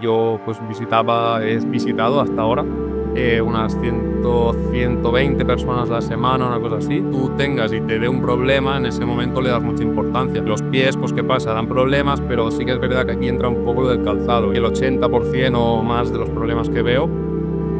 yo pues he visitado hasta ahora unas 120 personas a la semana, una cosa así. Tú tengas y te dé un problema, en ese momento le das mucha importancia. Los pies, pues ¿qué pasa? Dan problemas, pero sí que es verdad que aquí entra un poco del calzado. Y el 80% o más de los problemas que veo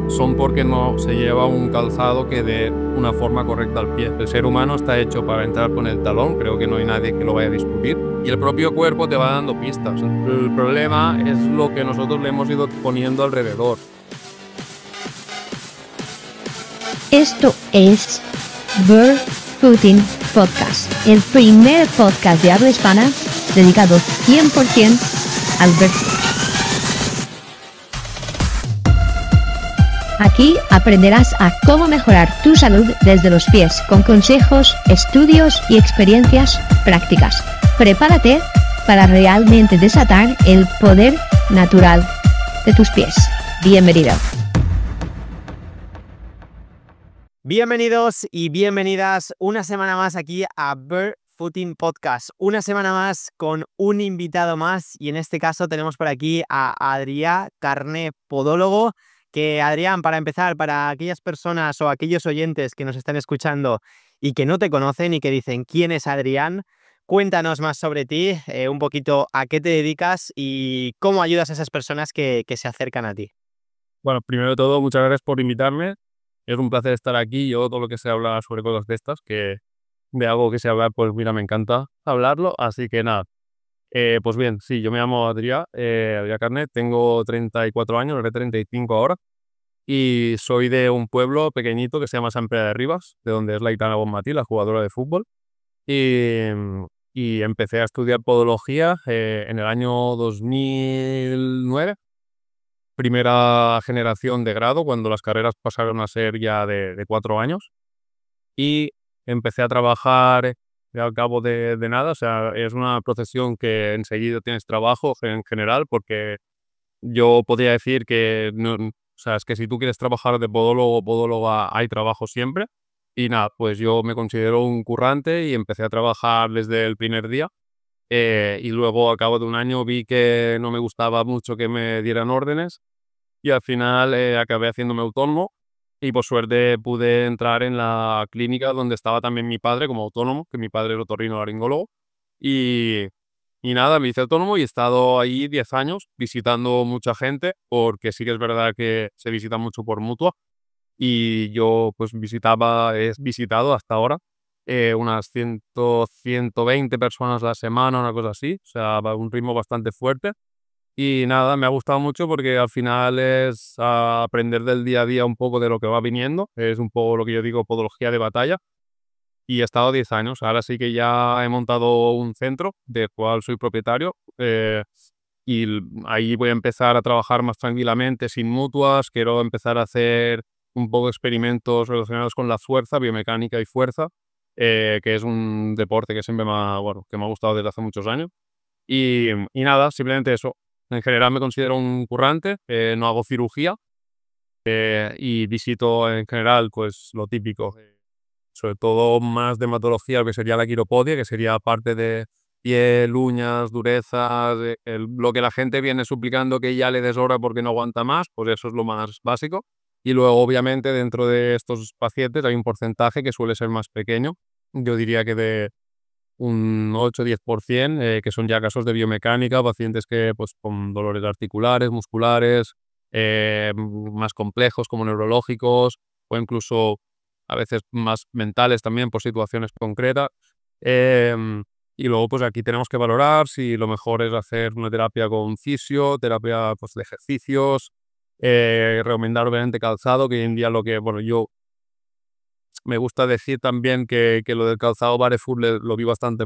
son porque no se lleva un calzado que dé una forma correcta al pie. El ser humano está hecho para entrar con el talón, creo que no hay nadie que lo vaya a discutir, y el propio cuerpo te va dando pistas. El problema es lo que nosotros le hemos ido poniendo alrededor. Esto es Barefooting Podcast, el primer podcast de habla hispana dedicado 100% al barefoot. Aquí aprenderás a cómo mejorar tu salud desde los pies con consejos, estudios y experiencias prácticas. Prepárate para realmente desatar el poder natural de tus pies. Bienvenido. Bienvenidos y bienvenidas una semana más aquí a Barefooting Podcast. Una semana más con un invitado más y en este caso tenemos por aquí a Adrià Carné, podólogo. Que Adrián, para empezar, para aquellas personas o aquellos oyentes que nos están escuchando y que no te conocen y que dicen ¿quién es Adrián? Cuéntanos más sobre ti, un poquito a qué te dedicas y cómo ayudas a esas personas que se acercan a ti. Bueno, primero de todo, muchas gracias por invitarme. Es un placer estar aquí. Yo todo lo que sé hablar sobre cosas de estas, que de algo que sé hablar, pues mira, me encanta hablarlo. Así que nada, pues bien, sí, yo me llamo Adrià Carné, tengo 34 años, haré 35 ahora. Y soy de un pueblo pequeñito que se llama Sant Pere de Ribes, de donde es la Aitana Bonmatí, la jugadora de fútbol. Y empecé a estudiar podología en el año 2009, primera generación de grado, cuando las carreras pasaron a ser ya de 4 años. Y empecé a trabajar al cabo de nada, o sea, es una profesión que enseguida tienes trabajo en general, porque yo podría decir que no, o sea, es que si tú quieres trabajar de podólogo o podóloga, hay trabajo siempre. Y nada, pues yo me considero un currante y empecé a trabajar desde el primer día. Y luego, al cabo de un año, vi que no me gustaba mucho que me dieran órdenes. Y al final acabé haciéndome autónomo. Y por suerte pude entrar en la clínica donde estaba también mi padre como autónomo, que mi padre es otorrinolaringólogo. Y nada, me hice autónomo y he estado ahí 10 años visitando mucha gente, porque sí que es verdad que se visita mucho por mutua. Y yo pues he visitado hasta ahora unas 120 personas a la semana, una cosa así. O sea, va a un ritmo bastante fuerte. Y nada, me ha gustado mucho porque al final es aprender del día a día un poco de lo que va viniendo. Es un poco lo que yo digo, podología de batalla. Y he estado 10 años. Ahora sí que ya he montado un centro del cual soy propietario. Ahí voy a empezar a trabajar más tranquilamente, sin mutuas. Quiero empezar a hacer un poco de experimentos relacionados con la fuerza, biomecánica y fuerza, que es un deporte que siempre que me ha gustado desde hace muchos años. Y nada, simplemente eso. En general me considero un currante, no hago cirugía y visito en general pues lo típico. Sobre todo más dermatología, que sería la quiropodia, que sería parte de piel, uñas, durezas, lo que la gente viene suplicando que ya le des hora porque no aguanta más, pues eso es lo más básico. Y luego, obviamente, dentro de estos pacientes hay un porcentaje que suele ser más pequeño, yo diría que de un 8-10%, que son ya casos de biomecánica, pacientes que pues con dolores articulares, musculares, más complejos como neurológicos o incluso a veces más mentales también por situaciones concretas. Y luego pues aquí tenemos que valorar si lo mejor es hacer una terapia con fisio, terapia pues, de ejercicios, recomendar obviamente calzado, que hoy en día yo me gusta decir también que lo del calzado barefoot lo vi bastante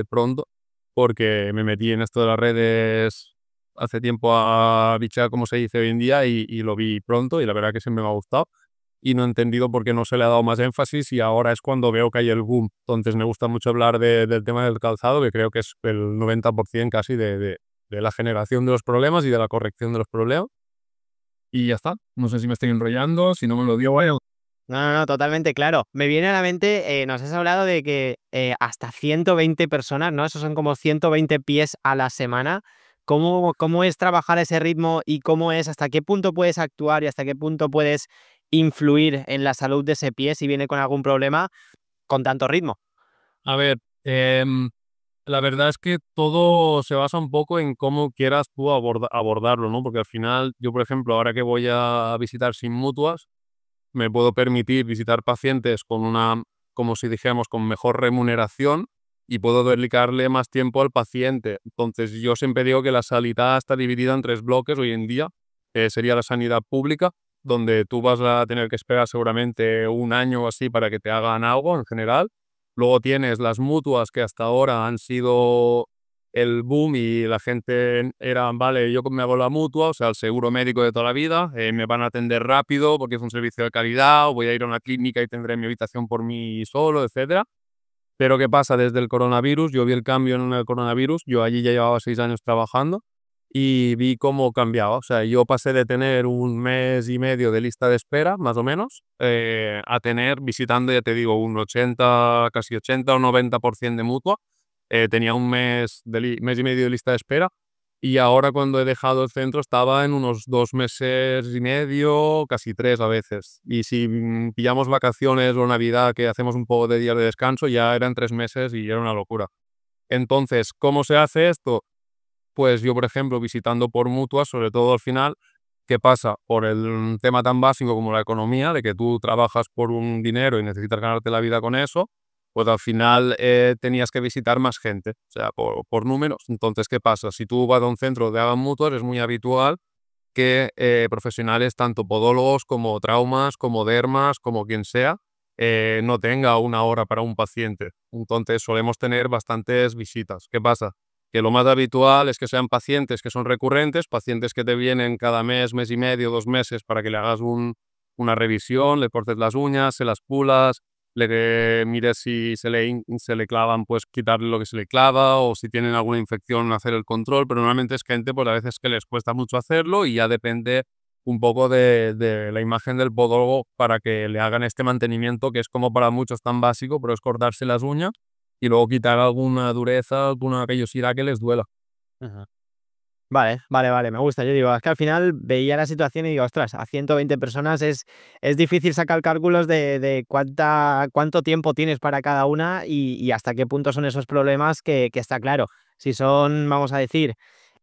pronto, porque me metí en esto de las redes hace tiempo a bichar, como se dice hoy en día, y lo vi pronto y la verdad que siempre me ha gustado. Y no he entendido por qué no se le ha dado más énfasis y ahora es cuando veo que hay el boom. Entonces me gusta mucho hablar del tema del calzado, que creo que es el 90% casi de la generación de los problemas y de la corrección de los problemas. Y ya está. No sé si me estoy enrollando, si no me lo digo, vaya. No, totalmente claro. Me viene a la mente, nos has hablado de que hasta 120 personas, ¿no? Esos son como 120 pies a la semana. ¿Cómo es trabajar a ese ritmo y hasta qué punto puedes actuar y hasta qué punto puedes influir en la salud de ese pie si viene con algún problema con tanto ritmo? A ver, la verdad es que todo se basa un poco en cómo quieras tú abordarlo, ¿no? Porque al final, yo, por ejemplo, ahora que voy a visitar sin mutuas, me puedo permitir visitar pacientes con como si dijéramos, con mejor remuneración y puedo dedicarle más tiempo al paciente. Entonces, yo siempre digo que la sanidad está dividida en 3 bloques hoy en día. Sería la sanidad pública, donde tú vas a tener que esperar seguramente un año o así para que te hagan algo en general. Luego tienes las mutuas, que hasta ahora han sido el boom y la gente era, vale, yo me hago la mutua, o sea, el seguro médico de toda la vida, me van a atender rápido porque es un servicio de calidad, o voy a ir a una clínica y tendré mi habitación por mí solo, etcétera. Pero ¿qué pasa? Desde el coronavirus, yo vi el cambio en el coronavirus, yo allí ya llevaba 6 años trabajando y vi cómo cambiaba. O sea, yo pasé de tener un mes y medio de lista de espera, más o menos, a tener, visitando, ya te digo, un 80, casi 80 o 90% de mutua. Tenía un mes y medio de lista de espera y ahora cuando he dejado el centro estaba en unos 2 meses y medio, casi 3 a veces. Y si pillamos vacaciones o Navidad, que hacemos un poco de días de descanso, ya eran 3 meses y era una locura. Entonces, ¿cómo se hace esto? Pues yo, por ejemplo, visitando por mutuas, sobre todo al final, ¿qué pasa? Por el tema tan básico como la economía, de que tú trabajas por un dinero y necesitas ganarte la vida con eso, pues al final tenías que visitar más gente, o sea, por números. Entonces, ¿qué pasa? Si tú vas a un centro de hagan mutuas, es muy habitual que profesionales, tanto podólogos como traumas, como dermas, como quien sea, no tenga una hora para un paciente. Entonces, solemos tener bastantes visitas. ¿Qué pasa? Que lo más habitual es que sean pacientes que son recurrentes, pacientes que te vienen cada mes, mes y medio, 2 meses para que le hagas una revisión, le cortes las uñas, se las pulas, le mires si se le clavan, pues quitarle lo que se le clava, o si tienen alguna infección, hacer el control. Pero normalmente es gente, pues a veces que les cuesta mucho hacerlo y ya depende un poco de la imagen del podólogo para que le hagan este mantenimiento, que es como para muchos tan básico, pero es cortarse las uñas y luego quitar alguna dureza, alguna callosidad que les duela. Ajá. Vale, me gusta. Yo digo, es que al final veía la situación y digo, ostras, a 120 personas es difícil sacar cálculos de cuánto tiempo tienes para cada una y hasta qué punto son esos problemas que está claro. Si son, vamos a decir,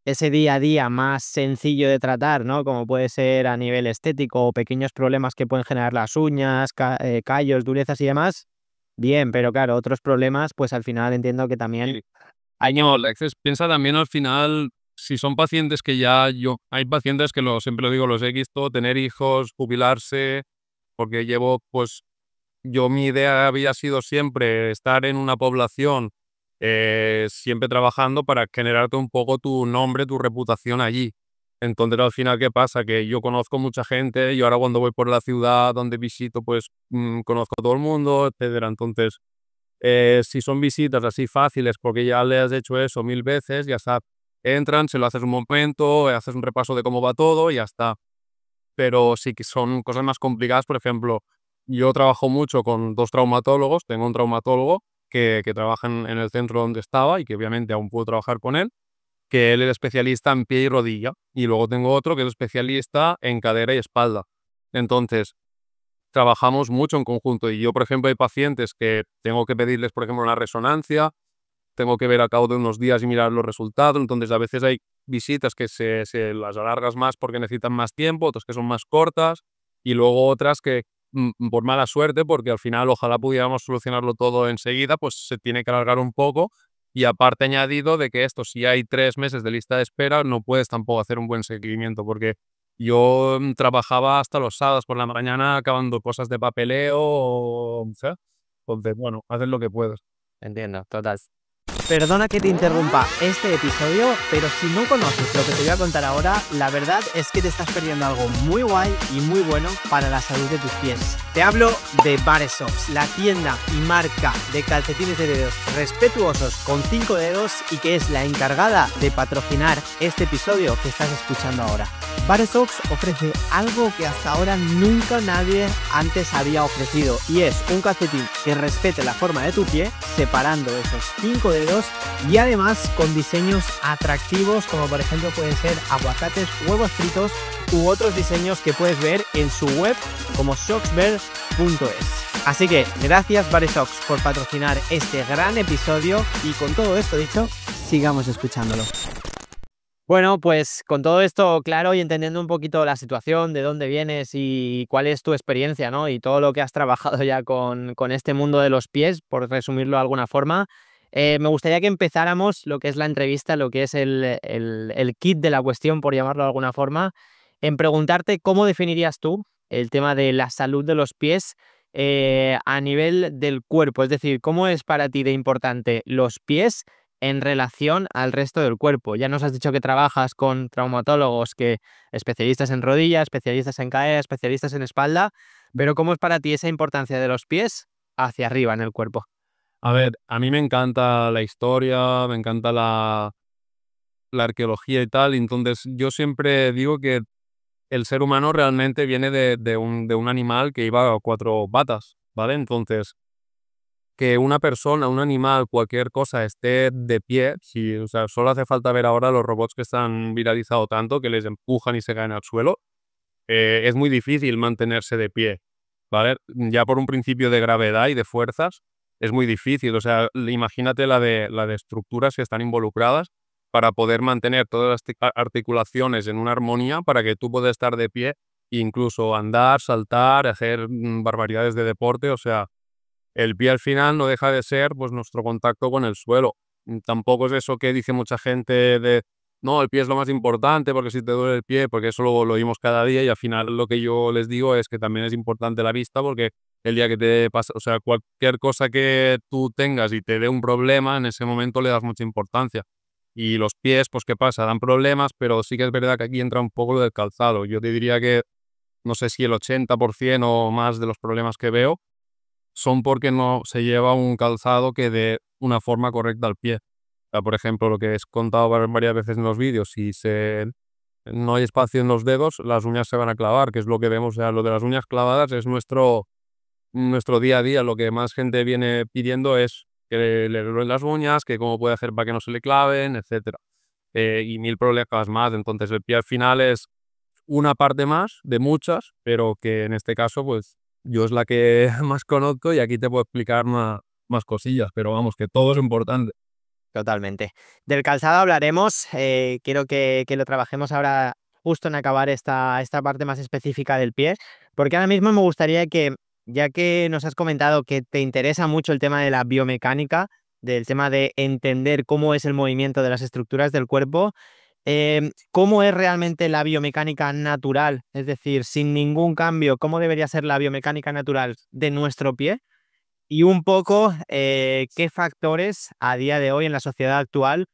ese día a día más sencillo de tratar, ¿no? Como puede ser a nivel estético o pequeños problemas que pueden generar las uñas, callos, durezas y demás, bien, pero claro, otros problemas, pues al final entiendo que también... Sí. Piensa también al final, si son pacientes que hay pacientes que siempre lo digo, los he visto tener hijos, jubilarse, porque mi idea había sido siempre estar en una población, siempre trabajando para generarte un poco tu nombre, tu reputación allí. Entonces, al final, ¿qué pasa? Que yo conozco mucha gente y ahora cuando voy por la ciudad donde visito, pues conozco a todo el mundo, etcétera. Entonces, si son visitas así fáciles porque ya le has hecho eso 1000 veces, ya está, entran, se lo haces un momento, haces un repaso de cómo va todo y ya está. Pero sí que son cosas más complicadas. Por ejemplo, yo trabajo mucho con 2 traumatólogos, tengo un traumatólogo que trabaja en el centro donde estaba y que obviamente aún puedo trabajar con él, que él es especialista en pie y rodilla, y luego tengo otro que es especialista en cadera y espalda. Entonces, trabajamos mucho en conjunto y yo, por ejemplo, hay pacientes que tengo que pedirles, por ejemplo, una resonancia, tengo que ver a cabo de unos días y mirar los resultados. Entonces, a veces hay visitas que se las alargas más porque necesitan más tiempo, otras que son más cortas y luego otras que, por mala suerte, porque al final ojalá pudiéramos solucionarlo todo enseguida, pues se tiene que alargar un poco. Y aparte añadido de que si hay 3 meses de lista de espera, no puedes tampoco hacer un buen seguimiento, porque yo trabajaba hasta los sábados por la mañana acabando cosas de papeleo, ¿sabes? Entonces, bueno, haces lo que puedes. Entiendo, total. Perdona que te interrumpa este episodio, pero si no conoces lo que te voy a contar ahora, la verdad es que te estás perdiendo algo muy guay y muy bueno para la salud de tus pies. Te hablo de Baresox, la tienda y marca de calcetines de dedos respetuosos con 5 dedos y que es la encargada de patrocinar este episodio que estás escuchando ahora. Baresox ofrece algo que hasta ahora nunca nadie antes había ofrecido y es un calcetín que respete la forma de tu pie, separando esos 5 dedos y además con diseños atractivos como por ejemplo pueden ser aguacates, huevos fritos u otros diseños que puedes ver en su web como soxbear.es. Así que gracias Baresox por patrocinar este gran episodio y con todo esto dicho, sigamos escuchándolo. Bueno, pues con todo esto claro y entendiendo un poquito la situación, de dónde vienes y cuál es tu experiencia, ¿no? Y todo lo que has trabajado ya con este mundo de los pies, por resumirlo de alguna forma, me gustaría que empezáramos lo que es la entrevista, lo que es el kit de la cuestión, por llamarlo de alguna forma, en preguntarte cómo definirías tú el tema de la salud de los pies a nivel del cuerpo. Es decir, ¿cómo es para ti de importante los pies en relación al resto del cuerpo? Ya nos has dicho que trabajas con traumatólogos, que especialistas en rodillas, especialistas en cadera, especialistas en espalda, pero ¿cómo es para ti esa importancia de los pies hacia arriba en el cuerpo? A ver, a mí me encanta la historia, me encanta la arqueología y tal, entonces yo siempre digo que el ser humano realmente viene de un animal que iba a 4 patas, ¿vale? Entonces, que una persona, un animal, cualquier cosa esté de pie, si, o sea, solo hace falta ver ahora los robots que están viralizado tanto, que les empujan y se caen al suelo, es muy difícil mantenerse de pie, ¿vale? Ya por un principio de gravedad y de fuerzas, es muy difícil, o sea, imagínate la de estructuras que están involucradas para poder mantener todas las articulaciones en una armonía para que tú puedas estar de pie e incluso andar, saltar, hacer barbaridades de deporte, o sea, el pie al final no deja de ser pues nuestro contacto con el suelo. Tampoco es eso que dice mucha gente de no, el pie es lo más importante porque si te duele el pie, porque eso lo oímos cada día y al final lo que yo les digo es que también es importante la vista porque el día que te pasa, o sea, cualquier cosa que tú tengas y te dé un problema, en ese momento le das mucha importancia. Y los pies, pues ¿qué pasa? Dan problemas, pero sí que es verdad que aquí entra un poco lo del calzado. Yo te diría que no sé si el 80% o más de los problemas que veo son porque no se lleva un calzado que dé una forma correcta al pie. O sea, por ejemplo, lo que he contado varias veces en los vídeos, si no hay espacio en los dedos, las uñas se van a clavar, que es lo que vemos. O sea, lo de las uñas clavadas es nuestro día a día. Lo que más gente viene pidiendo es que le duelen las uñas, que cómo puede hacer para que no se le claven, etcétera. Y mil problemas más. Entonces, el pie al final es una parte más de muchas, pero que en este caso, pues yo es la que más conozco y aquí te puedo explicar más cosillas, pero vamos, que todo es importante. Totalmente. Del calzado hablaremos, quiero que lo trabajemos ahora justo en acabar esta parte más específica del pie, porque ahora mismo me gustaría que, ya que nos has comentado que te interesa mucho el tema de la biomecánica, del tema de entender cómo es el movimiento de las estructuras del cuerpo, cómo es realmente la biomecánica natural, es decir, sin ningún cambio, cómo debería ser la biomecánica natural de nuestro pie. Y un poco qué factores a día de hoy en la sociedad actual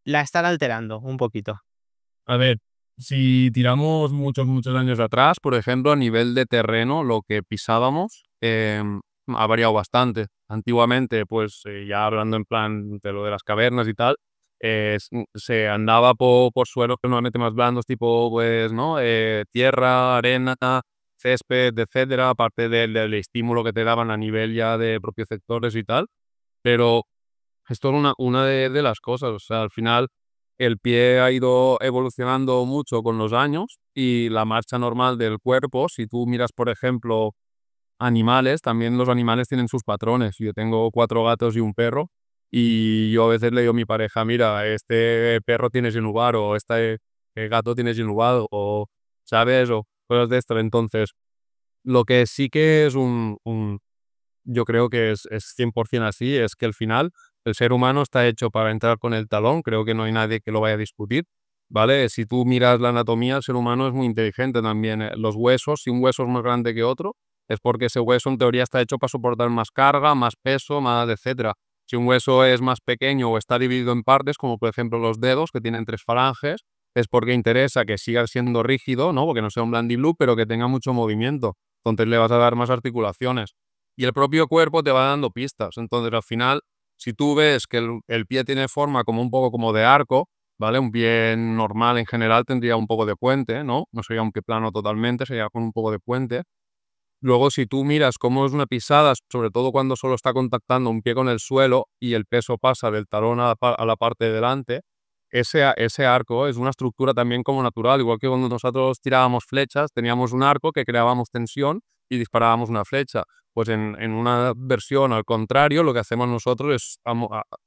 la están alterando un poquito. A ver, si tiramos muchos años atrás, por ejemplo, a nivel de terreno, lo que pisábamos ha variado bastante. Antiguamente, pues ya hablando en plan de lo de las cavernas y tal, se andaba por suelos normalmente más blandos, tipo, pues, ¿no? Tierra, arena, césped, etcétera, aparte del estímulo que te daban a nivel ya de propios sectores y tal. Pero esto es una de las cosas, o sea, al final el pie ha ido evolucionando mucho con los años y la marcha normal del cuerpo, si tú miras, por ejemplo, animales, también los animales tienen sus patrones. Yo tengo 4 gatos y un perro y yo a veces le digo a mi pareja, mira, este perro tiene sinubar o este gato tiene sinubado o, ¿sabes? O cosas de esto. Entonces, lo que sí que es yo creo que es 100% así, es que al final el ser humano está hecho para entrar con el talón, creo que no hay nadie que lo vaya a discutir, ¿vale? Si tú miras la anatomía, el ser humano es muy inteligente también. Los huesos, si un hueso es más grande que otro, es porque ese hueso en teoría está hecho para soportar más carga, más peso, más etcétera. Si un hueso es más pequeño o está dividido en partes, como por ejemplo los dedos, que tienen 3 falanges, es porque interesa que siga siendo rígido, ¿no? Porque no sea un blandiblu, pero que tenga mucho movimiento. entonces le vas a dar más articulaciones. Y el propio cuerpo te va dando pistas. Entonces, al final, si tú ves que el pie tiene forma como un poco como de arco, ¿vale? Un pie normal en general tendría un poco de puente, ¿no? No sería un pie plano totalmente, sería con un poco de puente. Luego, si tú miras cómo es una pisada, sobre todo cuando solo está contactando un pie con el suelo y el peso pasa del talón a la parte de delante, ese arco es una estructura también como natural, igual que cuando nosotros tirábamos flechas, teníamos un arco que creábamos tensión y disparábamos una flecha. Pues en una versión al contrario, lo que hacemos nosotros es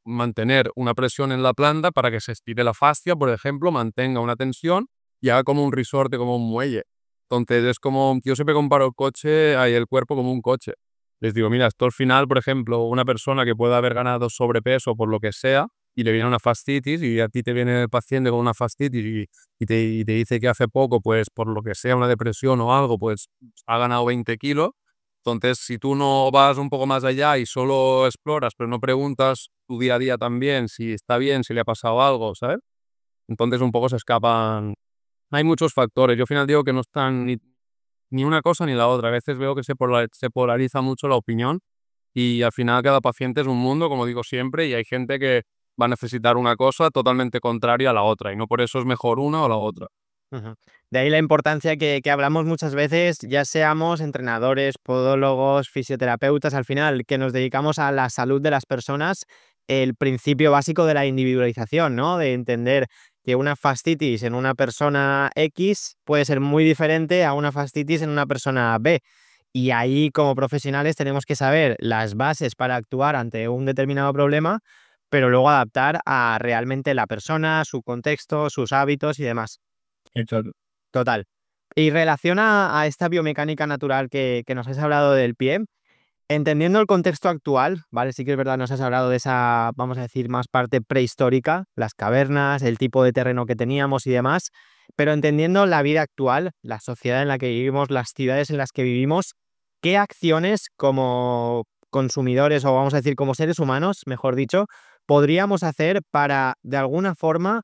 mantener una presión en la planta para que se estire la fascia, por ejemplo, mantenga una tensión y haga como un resorte, como un muelle. Entonces es como, yo siempre comparo el cuerpo como un coche. Les digo, mira, esto al final, por ejemplo, una persona que pueda haber ganado sobrepeso por lo que sea y le viene una fascitis y a ti te viene el paciente con una fascitis y te dice que hace poco, pues por lo que sea, una depresión o algo, pues ha ganado 20 kilos. Entonces, si tú no vas un poco más allá y solo exploras, pero no preguntas tu día a día también si está bien, si le ha pasado algo, ¿sabes? Entonces un poco se escapan. Hay muchos factores. Yo al final digo que no están ni una cosa ni la otra. A veces veo que se polariza mucho la opinión y al final cada paciente es un mundo, como digo siempre, y hay gente que va a necesitar una cosa totalmente contraria a la otra y no por eso es mejor una o la otra. Ujú. De ahí la importancia que hablamos muchas veces, ya seamos entrenadores, podólogos, fisioterapeutas, al final que nos dedicamos a la salud de las personas, el principio básico de la individualización, ¿no? De entender que una fascitis en una persona X puede ser muy diferente a una fascitis en una persona B. Y ahí, como profesionales, tenemos que saber las bases para actuar ante un determinado problema, pero luego adaptar a realmente la persona, su contexto, sus hábitos y demás. Exacto. Total. Y relaciona a esta biomecánica natural que nos has hablado del pie, entendiendo el contexto actual, ¿vale? Sí que es verdad, nos has hablado de esa, vamos a decir, más parte prehistórica, las cavernas, el tipo de terreno que teníamos y demás, pero entendiendo la vida actual, la sociedad en la que vivimos, las ciudades en las que vivimos, ¿qué acciones como consumidores o vamos a decir como seres humanos, mejor dicho, podríamos hacer para, de alguna forma,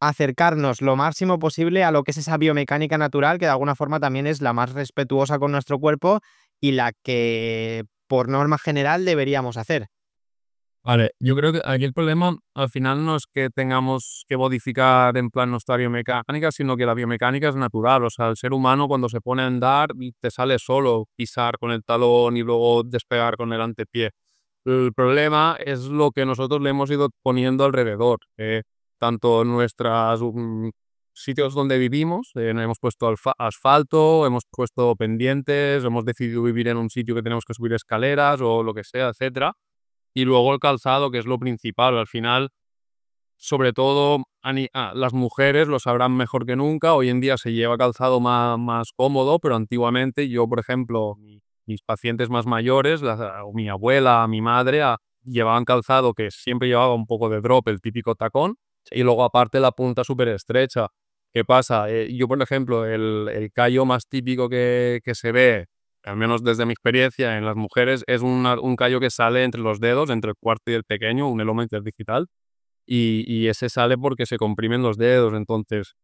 acercarnos lo máximo posible a lo que es esa biomecánica natural, que de alguna forma también es la más respetuosa con nuestro cuerpo y la que, por norma general, deberíamos hacer? Vale, yo creo que aquí el problema al final no es que tengamos que modificar en plan nuestra biomecánica, sino que la biomecánica es natural. O sea, el ser humano cuando se pone a andar te sale solo pisar con el talón y luego despegar con el antepié. El problema es lo que nosotros le hemos ido poniendo alrededor, tanto en nuestros sitios donde vivimos, hemos puesto asfalto, hemos puesto pendientes, hemos decidido vivir en un sitio que tenemos que subir escaleras o lo que sea, etcétera. Y luego el calzado, que es lo principal. Al final, sobre todo, las mujeres lo sabrán mejor que nunca. Hoy en día se lleva calzado más cómodo, pero antiguamente yo, por ejemplo, mis pacientes más mayores, o mi abuela, mi madre, llevaban calzado que siempre llevaba un poco de drop, el típico tacón, y luego aparte la punta súper estrecha. ¿Qué pasa? Yo, por ejemplo, el callo más típico que se ve, al menos desde mi experiencia en las mujeres, es un callo que sale entre los dedos, entre el cuarto y el pequeño, un eloma interdigital, y ese sale porque se comprimen los dedos. Entonces,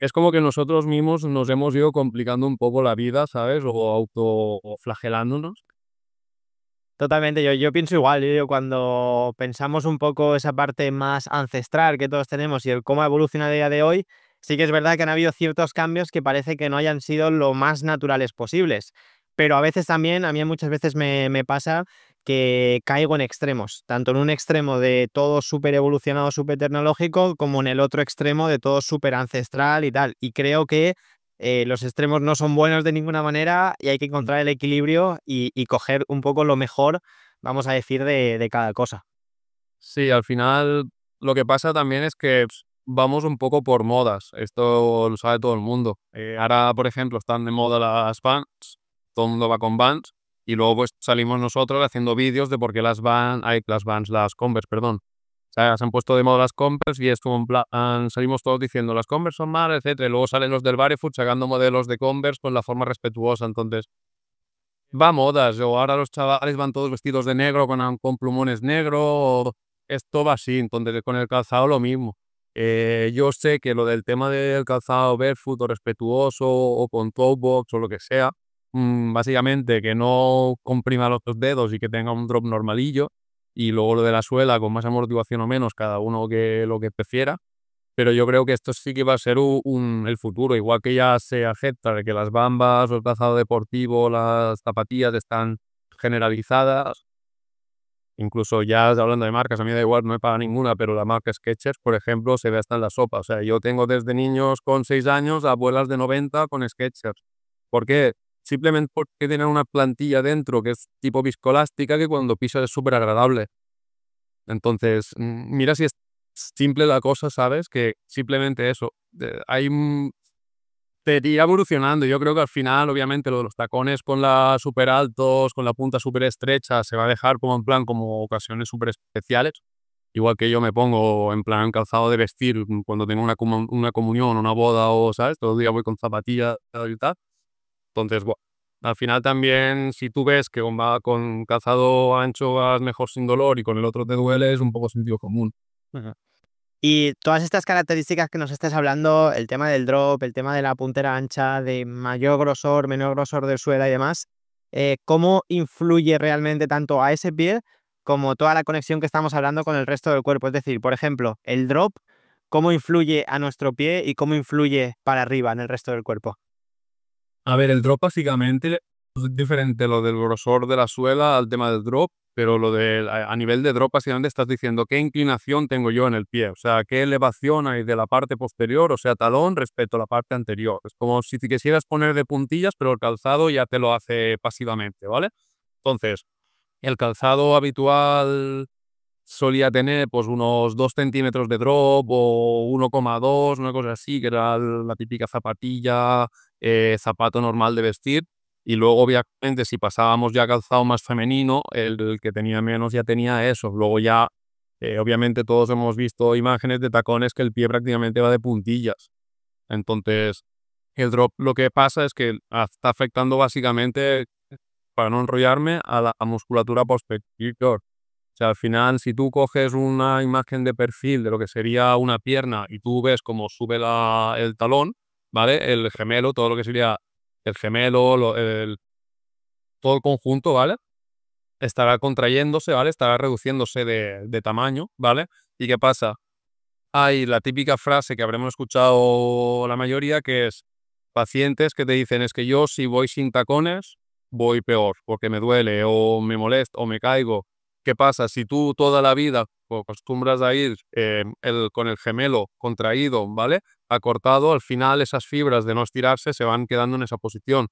es como que nosotros mismos nos hemos ido complicando un poco la vida, ¿sabes? O autoflagelándonos. Totalmente, yo pienso igual, yo cuando pensamos un poco esa parte más ancestral que todos tenemos y el cómo ha evolucionado a día de hoy, sí que es verdad que han habido ciertos cambios que parece que no hayan sido lo más naturales posibles, pero a veces también, a mí muchas veces me pasa que caigo en extremos, tanto en un extremo de todo súper evolucionado, súper tecnológico, como en el otro extremo de todo súper ancestral y tal, y creo que los extremos no son buenos de ninguna manera y hay que encontrar el equilibrio y coger un poco lo mejor, vamos a decir, de cada cosa. Sí, al final lo que pasa también es que vamos un poco por modas. Esto lo sabe todo el mundo. Ahora, por ejemplo, están de moda las Vans, todo el mundo va con Vans y luego pues salimos nosotros haciendo vídeos de por qué las Converse, perdón. O sea, se han puesto de moda las Converse y es como en plan, salimos todos diciendo las Converse son malas, etcétera. Y luego salen los del Barefoot sacando modelos de Converse con la forma respetuosa. Entonces, va a modas. O ahora los chavales van todos vestidos de negro con plumones negros. Esto va así. Entonces, con el calzado lo mismo. Yo sé que lo del tema del calzado barefoot o respetuoso o con toe box o lo que sea, básicamente que no comprima los dos dedos y que tenga un drop normalillo. Y luego lo de la suela con más amortiguación o menos, cada uno que lo que prefiera. Pero yo creo que esto sí que va a ser el futuro, igual que ya se acepta de que las bambas, el calzado deportivo, las zapatillas están generalizadas. Incluso ya hablando de marcas, a mí da igual, no me paga ninguna, pero la marca Skechers, por ejemplo, se ve hasta en la sopa. O sea, yo tengo desde niños con 6 años a abuelas de 90 con Skechers. ¿Por qué? Simplemente porque tienen una plantilla dentro que es tipo viscoelástica que cuando pisas es súper agradable. Entonces, mira si es simple la cosa, ¿sabes? Que simplemente eso. Te iría evolucionando. Yo creo que al final, obviamente, lo de los tacones con la súper altos, con la punta súper estrecha, se va a dejar como en plan, como ocasiones súper especiales. Igual que yo me pongo en plan calzado de vestir cuando tengo una comunión, una boda o, ¿sabes? Todo el día voy con zapatillas y tal. Entonces, bueno, al final también, si tú ves que con calzado ancho vas mejor sin dolor y con el otro te duele, es un poco sentido común. Ujú. Y todas estas características que nos estás hablando, el tema del drop, el tema de la puntera ancha, de mayor grosor, menor grosor de suela y demás, ¿cómo influye realmente tanto a ese pie como toda la conexión que estamos hablando con el resto del cuerpo? Es decir, por ejemplo, el drop, ¿cómo influye a nuestro pie y cómo influye para arriba en el resto del cuerpo? A ver, el drop básicamente es diferente lo del grosor de la suela al tema del drop, pero a nivel de drop básicamente estás diciendo qué inclinación tengo yo en el pie, o sea, qué elevación hay de la parte posterior, o sea, talón respecto a la parte anterior. Es como si te quisieras poner de puntillas, pero el calzado ya te lo hace pasivamente, ¿vale? Entonces, el calzado habitual solía tener pues unos 2 centímetros de drop o 1,2, una cosa así, que era la típica zapatilla, zapato normal de vestir. Y luego, obviamente, si pasábamos ya a calzado más femenino, el que tenía menos ya tenía eso. Luego ya, obviamente, todos hemos visto imágenes de tacones que el pie prácticamente va de puntillas. Entonces, el drop lo que pasa es que está afectando básicamente, para no enrollarme, a la musculatura posterior. O sea, al final, si tú coges una imagen de perfil de lo que sería una pierna y tú ves cómo sube el talón, ¿vale? El gemelo, todo lo que sería el gemelo, todo el conjunto, ¿vale? Estará contrayéndose, ¿vale? Estará reduciéndose de tamaño, ¿vale? ¿Y qué pasa? Hay la típica frase que habremos escuchado la mayoría, que es pacientes que te dicen es que yo si voy sin tacones voy peor porque me duele o me molesta o me caigo. ¿Qué pasa? Si tú toda la vida acostumbras a ir con el gemelo contraído, ¿vale? Acortado, al final esas fibras de no estirarse se van quedando en esa posición.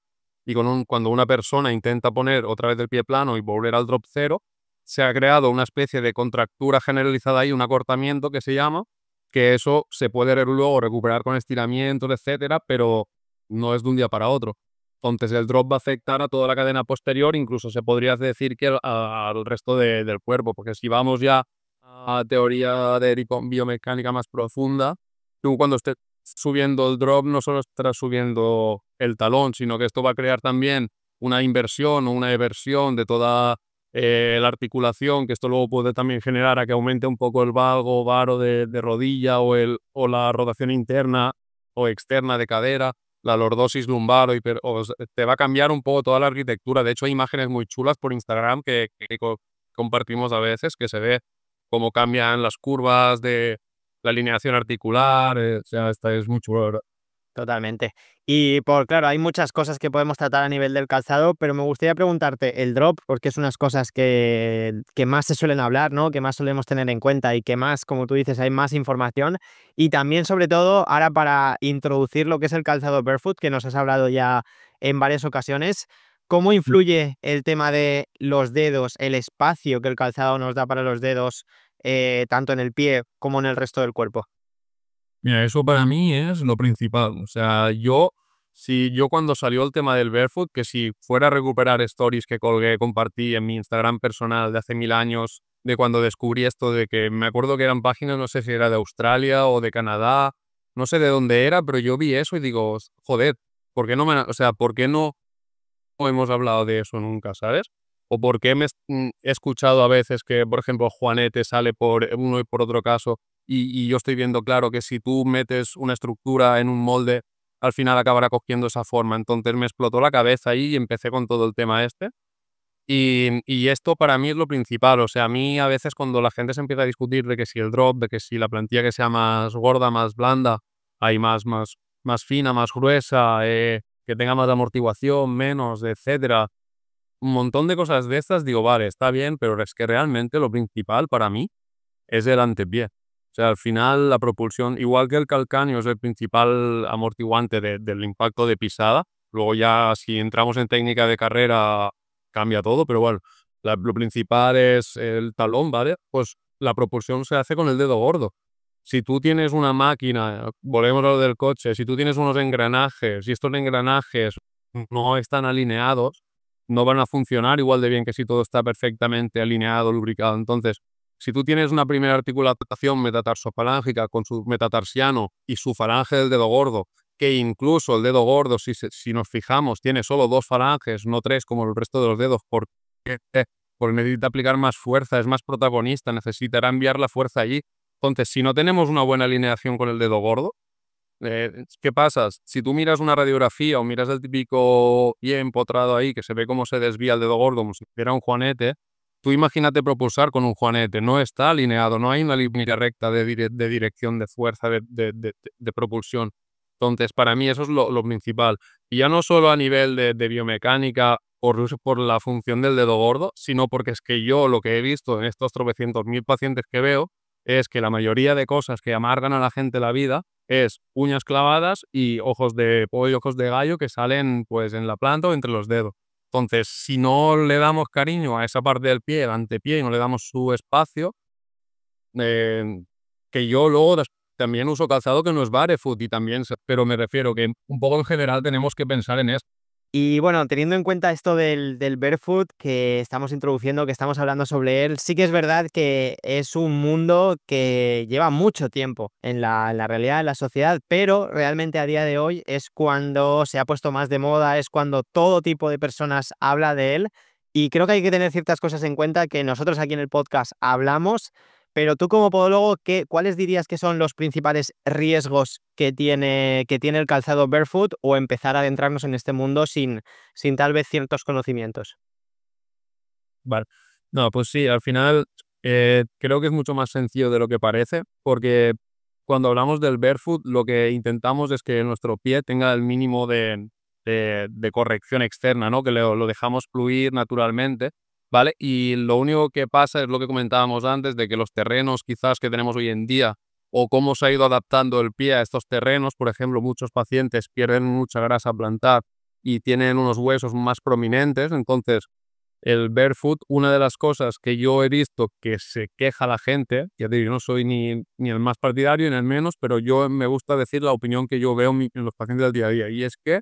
Y cuando una persona intenta poner otra vez el pie plano y volver al drop cero, se ha creado una especie de contractura generalizada ahí, un acortamiento que se llama, que eso se puede luego recuperar con estiramientos, etcétera, pero no es de un día para otro. Entonces el drop va a afectar a toda la cadena posterior, incluso se podría decir que al resto del cuerpo, porque si vamos ya a teoría de biomecánica más profunda, tú cuando estés subiendo el drop no solo estarás subiendo el talón, sino que esto va a crear también una inversión o una eversión de toda la articulación, que esto luego puede también generar a que aumente un poco el valgo, varo de rodilla o la rotación interna o externa de cadera, la lordosis lumbar, te va a cambiar un poco toda la arquitectura. De hecho, hay imágenes muy chulas por Instagram que compartimos a veces, que se ve cómo cambian las curvas de la alineación articular, o sea, esta es muy chulo, la verdad. Totalmente. Y claro, hay muchas cosas que podemos tratar a nivel del calzado, pero me gustaría preguntarte el drop, porque es unas cosas que más se suelen hablar, ¿no? Que más solemos tener en cuenta y que más, como tú dices, hay más información. Y también, sobre todo, ahora para introducir lo que es el calzado barefoot, que nos has hablado ya en varias ocasiones, ¿cómo influye el tema de los dedos, el espacio que el calzado nos da para los dedos, tanto en el pie como en el resto del cuerpo? Mira, eso para mí es lo principal. O sea, si yo cuando salió el tema del barefoot, que si fuera a recuperar stories que colgué, compartí en mi Instagram personal de hace 1000 años, de cuando descubrí esto, de que me acuerdo que eran páginas, no sé si era de Australia o de Canadá, no sé de dónde era, pero yo vi eso y digo, joder, ¿por qué no o sea, ¿por qué no hemos hablado de eso nunca, ¿sabes? O por qué he escuchado a veces que, por ejemplo, Juanete sale por uno y por otro caso y yo estoy viendo claro que si tú metes una estructura en un molde al final acabará cogiendo esa forma. Entonces me explotó la cabeza ahí y empecé con todo el tema este. Y esto para mí es lo principal. O sea, a mí a veces cuando la gente se empieza a discutir de que si el drop, de que si la plantilla que sea más gorda, más blanda, hay más fina, más gruesa, que tenga más amortiguación, menos, etcétera, un montón de cosas de estas, digo, vale, está bien, pero es que realmente lo principal para mí es el antepié. O sea, al final la propulsión, igual que el calcáneo es el principal amortiguante del impacto de pisada, luego ya si entramos en técnica de carrera cambia todo, pero bueno, lo principal es el talón, ¿vale? Pues la propulsión se hace con el dedo gordo. Si tú tienes una máquina, volvemos a lo del coche, si tú tienes unos engranajes y estos engranajes no están alineados, no van a funcionar igual de bien que si todo está perfectamente alineado, lubricado. Entonces, si tú tienes una primera articulación metatarsofalángica con su metatarsiano y su falange del dedo gordo, que incluso el dedo gordo, si nos fijamos, tiene solo 2 falanges, no 3 como el resto de los dedos, porque necesita aplicar más fuerza, es más protagonista, necesitará enviar la fuerza allí. Entonces, si no tenemos una buena alineación con el dedo gordo, ¿qué pasa? Si tú miras una radiografía o miras el típico pie empotrado ahí, que se ve cómo se desvía el dedo gordo, como si fuera un juanete, tú imagínate propulsar con un juanete, no está alineado, no hay una línea recta de dirección de fuerza, de propulsión. Entonces, para mí eso es lo principal. Y ya no solo a nivel de biomecánica por la función del dedo gordo, sino porque es que yo lo que he visto en estos tropecientos mil pacientes que veo es que la mayoría de cosas que amargan a la gente la vida es uñas clavadas y ojos de pollo, ojos de gallo que salen pues en la planta o entre los dedos. Entonces, si no le damos cariño a esa parte del pie, el antepié, y no le damos su espacio, eh, que yo luego también uso calzado que no es barefoot y también, pero me refiero que un poco en general tenemos que pensar en esto. Y bueno, teniendo en cuenta esto del barefoot que estamos introduciendo, que estamos hablando sobre él, sí que es verdad que es un mundo que lleva mucho tiempo en la realidad, en la sociedad, pero realmente a día de hoy es cuando se ha puesto más de moda, es cuando todo tipo de personas habla de él. Y creo que hay que tener ciertas cosas en cuenta que nosotros aquí en el podcast hablamos, pero tú como podólogo, ¿cuáles dirías que son los principales riesgos que tiene el calzado barefoot o empezar a adentrarnos en este mundo sin tal vez ciertos conocimientos? Vale. No, pues sí, al final creo que es mucho más sencillo de lo que parece, porque cuando hablamos del barefoot, lo que intentamos es que nuestro pie tenga el mínimo de corrección externa, ¿no? Que lo dejamos fluir naturalmente, ¿vale? Y lo único que pasa es lo que comentábamos antes, de que los terrenos quizás que tenemos hoy en día, o cómo se ha ido adaptando el pie a estos terrenos, por ejemplo, muchos pacientes pierden mucha grasa plantar y tienen unos huesos más prominentes, entonces el barefoot, una de las cosas que yo he visto que se queja la gente, ya te digo, yo no soy ni el más partidario ni el menos, pero yo me gusta decir la opinión que yo veo en los pacientes del día a día, y es que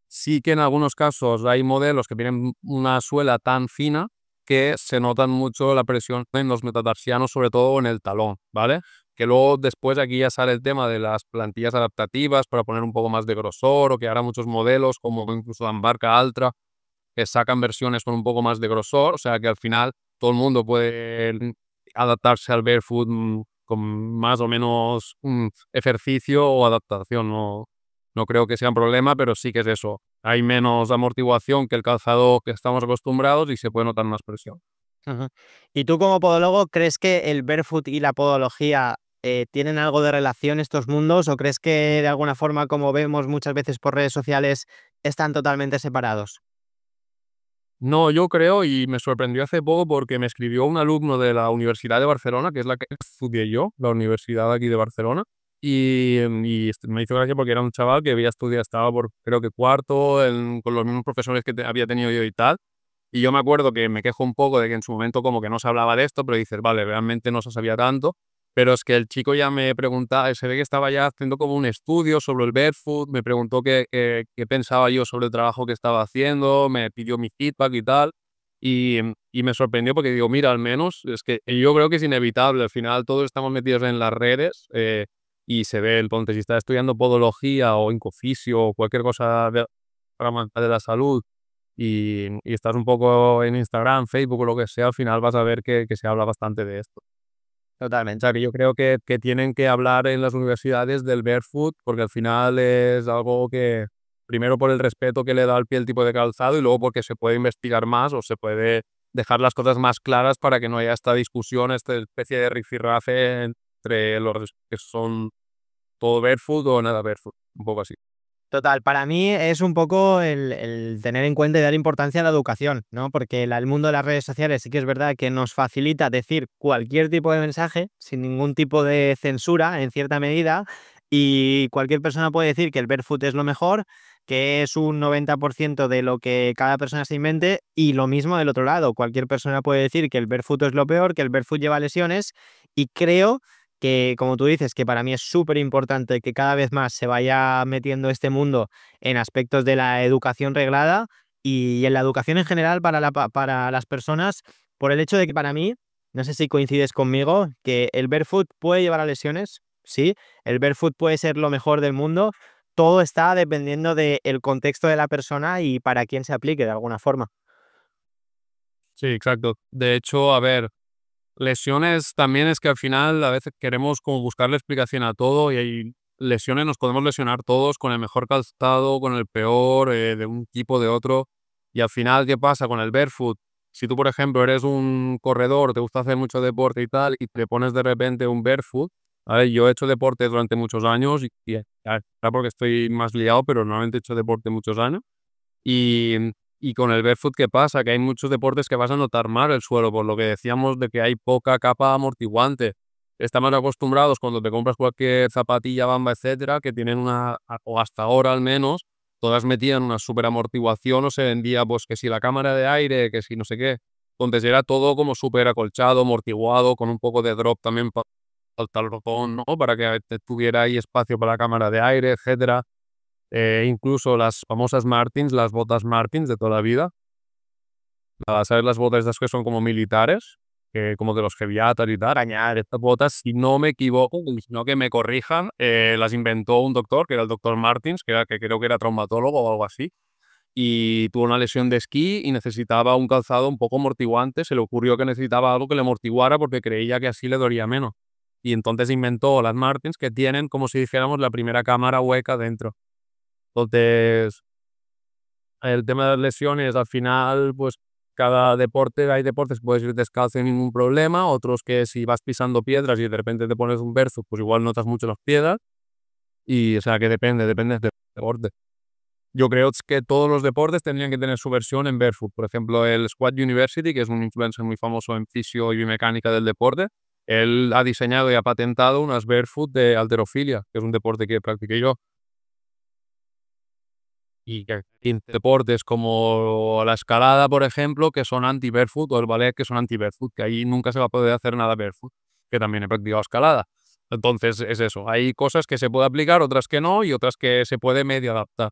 sí que en algunos casos hay modelos que tienen una suela tan fina que se notan mucho la presión en los metatarsianos, sobre todo en el talón, ¿vale? Que luego después aquí ya sale el tema de las plantillas adaptativas para poner un poco más de grosor, o que ahora muchos modelos, como incluso la Ambarca Altra, que sacan versiones con un poco más de grosor, o sea que al final todo el mundo puede adaptarse al barefoot con más o menos ejercicio o adaptación. No creo que sea un problema, pero sí que es eso. Hay menos amortiguación que el calzado que estamos acostumbrados y se puede notar más presión. Ujú. ¿Y tú como podólogo crees que el barefoot y la podología tienen algo de relación estos mundos o crees que de alguna forma, como vemos muchas veces por redes sociales, están totalmente separados? No, yo creo, y me sorprendió hace poco porque me escribió un alumno de la Universidad de Barcelona, que es la que estudié yo, la Universidad aquí de Barcelona, y me hizo gracia porque era un chaval que había estudiado, estaba por creo que cuarto, con los mismos profesores que había tenido yo y tal, y yo me acuerdo que me quejo un poco de que en su momento como que no se hablaba de esto, pero dices, vale, realmente no se sabía tanto, pero es que el chico ya me preguntaba, se ve que estaba ya haciendo como un estudio sobre el barefoot, me preguntó qué pensaba yo sobre el trabajo que estaba haciendo, me pidió mi feedback y tal, y me sorprendió porque digo, mira, al menos es que yo creo que es inevitable, al final todos estamos metidos en las redes y se ve, ponte, si estás estudiando podología o incofisio o cualquier cosa de la salud y estás un poco en Instagram, Facebook o lo que sea, al final vas a ver que se habla bastante de esto. Totalmente. O sea, que yo creo que tienen que hablar en las universidades del barefoot, porque al final es algo que, primero por el respeto que le da al pie el tipo de calzado y luego porque se puede investigar más o se puede dejar las cosas más claras para que no haya esta discusión, esta especie de rifirrafe entre los que son todo barefoot o nada barefoot, un poco así. Total, para mí es un poco el tener en cuenta y dar importancia a la educación, ¿no? Porque el mundo de las redes sociales sí que es verdad que nos facilita decir cualquier tipo de mensaje sin ningún tipo de censura en cierta medida y cualquier persona puede decir que el barefoot es lo mejor, que es un 90% de lo que cada persona se invente y lo mismo del otro lado, cualquier persona puede decir que el barefoot es lo peor, que el barefoot lleva lesiones y creo que, como tú dices, que para mí es súper importante que cada vez más se vaya metiendo este mundo en aspectos de la educación reglada y en la educación en general para las personas, por el hecho de que para mí, no sé si coincides conmigo, que el barefoot puede llevar a lesiones, sí, el barefoot puede ser lo mejor del mundo, todo está dependiendo del contexto de la persona y para quién se aplique de alguna forma. Sí, exacto. De hecho, a ver, lesiones también es que al final a veces queremos como buscarle explicación a todo y hay lesiones, nos podemos lesionar todos con el mejor calzado, con el peor, de un tipo, de otro. Y al final, ¿qué pasa con el barefoot? Si tú, por ejemplo, eres un corredor, te gusta hacer mucho deporte y tal, y te pones de repente un barefoot, a ver, yo he hecho deporte durante muchos años y ahora porque estoy más liado, pero normalmente he hecho deporte muchos años. Y, y con el barefoot, ¿qué pasa? Que hay muchos deportes que vas a notar mal el suelo, por lo que decíamos de que hay poca capa amortiguante. Estamos acostumbrados cuando te compras cualquier zapatilla, bamba, etcétera, que tienen o hasta ahora al menos, todas metían una super amortiguación o se vendía, pues que si la cámara de aire, que si no sé qué. Entonces era todo como súper acolchado, amortiguado, con un poco de drop también para el talón, ¿no? Para que tuviera ahí espacio para la cámara de aire, etcétera. Incluso las famosas Martins, las botas Martins de toda la vida. ¿Sabes las botas estas que son como militares? Como de los Geviatas y tal. Cañar. Estas botas, si no me equivoco, no que me corrijan, las inventó un doctor, que era el doctor Martins, que creo que era traumatólogo o algo así. Y tuvo una lesión de esquí y necesitaba un calzado un poco amortiguante. Se le ocurrió que necesitaba algo que le amortiguara porque creía que así le dolía menos. Y entonces inventó las Martins, que tienen, como si dijéramos, la primera cámara hueca dentro. Entonces, el tema de las lesiones, al final, pues cada deporte, hay deportes que puedes ir descalzo sin ningún problema, otros que si vas pisando piedras y de repente te pones un berzo, pues igual notas mucho las piedras. Y, o sea, que depende del deporte. Yo creo que todos los deportes tendrían que tener su versión en barefoot. Por ejemplo, el Squad University, que es un influencer muy famoso en fisio y biomecánica del deporte, él ha diseñado y ha patentado unas barefoot de halterofilia, que es un deporte que practiqué yo. Y que hay deportes como la escalada, por ejemplo, que son anti-barefoot, o el ballet, que son anti-barefoot, que ahí nunca se va a poder hacer nada barefoot, que también he practicado escalada. Entonces es eso, hay cosas que se puede aplicar, otras que no, y otras que se puede medio adaptar.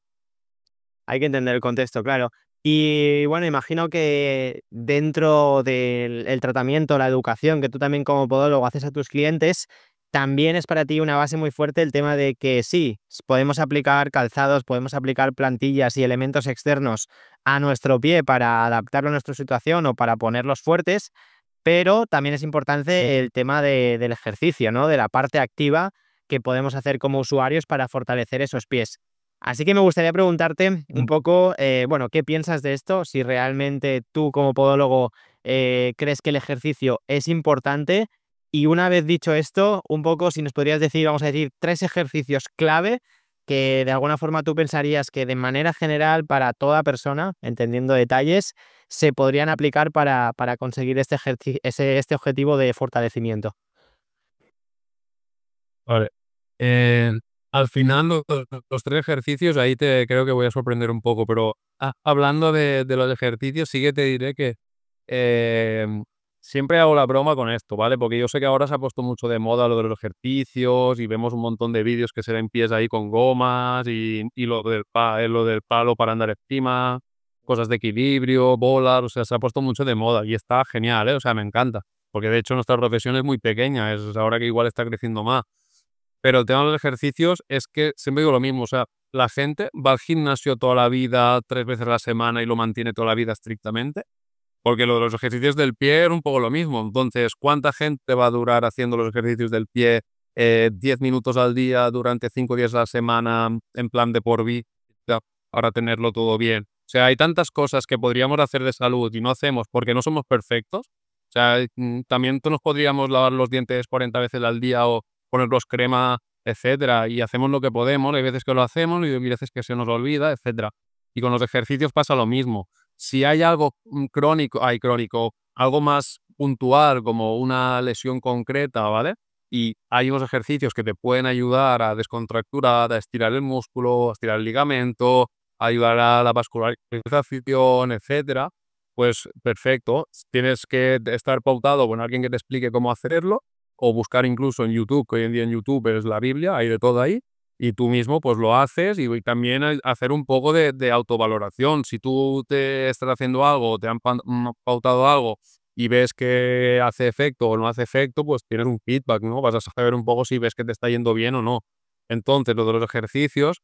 Hay que entender el contexto, claro. Y bueno, imagino que dentro del el tratamiento, la educación que tú también como podólogo haces a tus clientes, también es para ti una base muy fuerte el tema de que sí, podemos aplicar calzados, podemos aplicar plantillas y elementos externos a nuestro pie para adaptarlo a nuestra situación o para ponerlos fuertes, pero también es importante el tema del ejercicio, ¿no? De la parte activa que podemos hacer como usuarios para fortalecer esos pies. Así que me gustaría preguntarte un poco, bueno, ¿qué piensas de esto? Si realmente tú como podólogo crees que el ejercicio es importante. Y una vez dicho esto, un poco si nos podrías decir, vamos a decir, 3 ejercicios clave que de alguna forma tú pensarías que de manera general para toda persona, entendiendo detalles, se podrían aplicar para conseguir este objetivo de fortalecimiento. Vale. Eh, Al final, los tres ejercicios, ahí te creo que voy a sorprender un poco, pero hablando de los ejercicios, sí que te diré que siempre hago la broma con esto, ¿vale? Porque yo sé que ahora se ha puesto mucho de moda lo de los ejercicios y vemos un montón de vídeos que se ven pies ahí con gomas y lo del palo para andar encima, cosas de equilibrio, bolas, o sea, se ha puesto mucho de moda y está genial, ¿eh? O sea, me encanta, porque de hecho nuestra profesión es muy pequeña, es ahora que igual está creciendo más. Pero el tema de los ejercicios es que siempre digo lo mismo, o sea, la gente va al gimnasio toda la vida, 3 veces a la semana y lo mantiene toda la vida estrictamente. Porque lo de los ejercicios del pie era un poco lo mismo. Entonces, ¿cuánta gente va a durar haciendo los ejercicios del pie 10 minutos al día durante 5 días a la semana en plan de por vida para tenerlo todo bien? O sea, hay tantas cosas que podríamos hacer de salud y no hacemos porque no somos perfectos. O sea, también nos podríamos lavar los dientes 40 veces al día o ponerlos crema, etcétera, y hacemos lo que podemos. Hay veces que lo hacemos y hay veces que se nos olvida, etcétera. Y con los ejercicios pasa lo mismo. Si hay algo crónico, algo más puntual como una lesión concreta, ¿vale? Y hay unos ejercicios que te pueden ayudar a descontracturar, a estirar el músculo, a estirar el ligamento, a ayudar a la vascularización, etcétera, pues perfecto. Tienes que estar pautado con alguien que te explique cómo hacerlo o buscar incluso en YouTube, que hoy en día en YouTube es la Biblia, hay de todo ahí, y tú mismo pues lo haces y también hacer un poco de autovaloración. Si tú te estás haciendo algo o te han pautado algo y ves que hace efecto o no hace efecto, pues tienes un feedback, ¿no? Vas a saber un poco si ves que te está yendo bien o no. Entonces, lo de los ejercicios,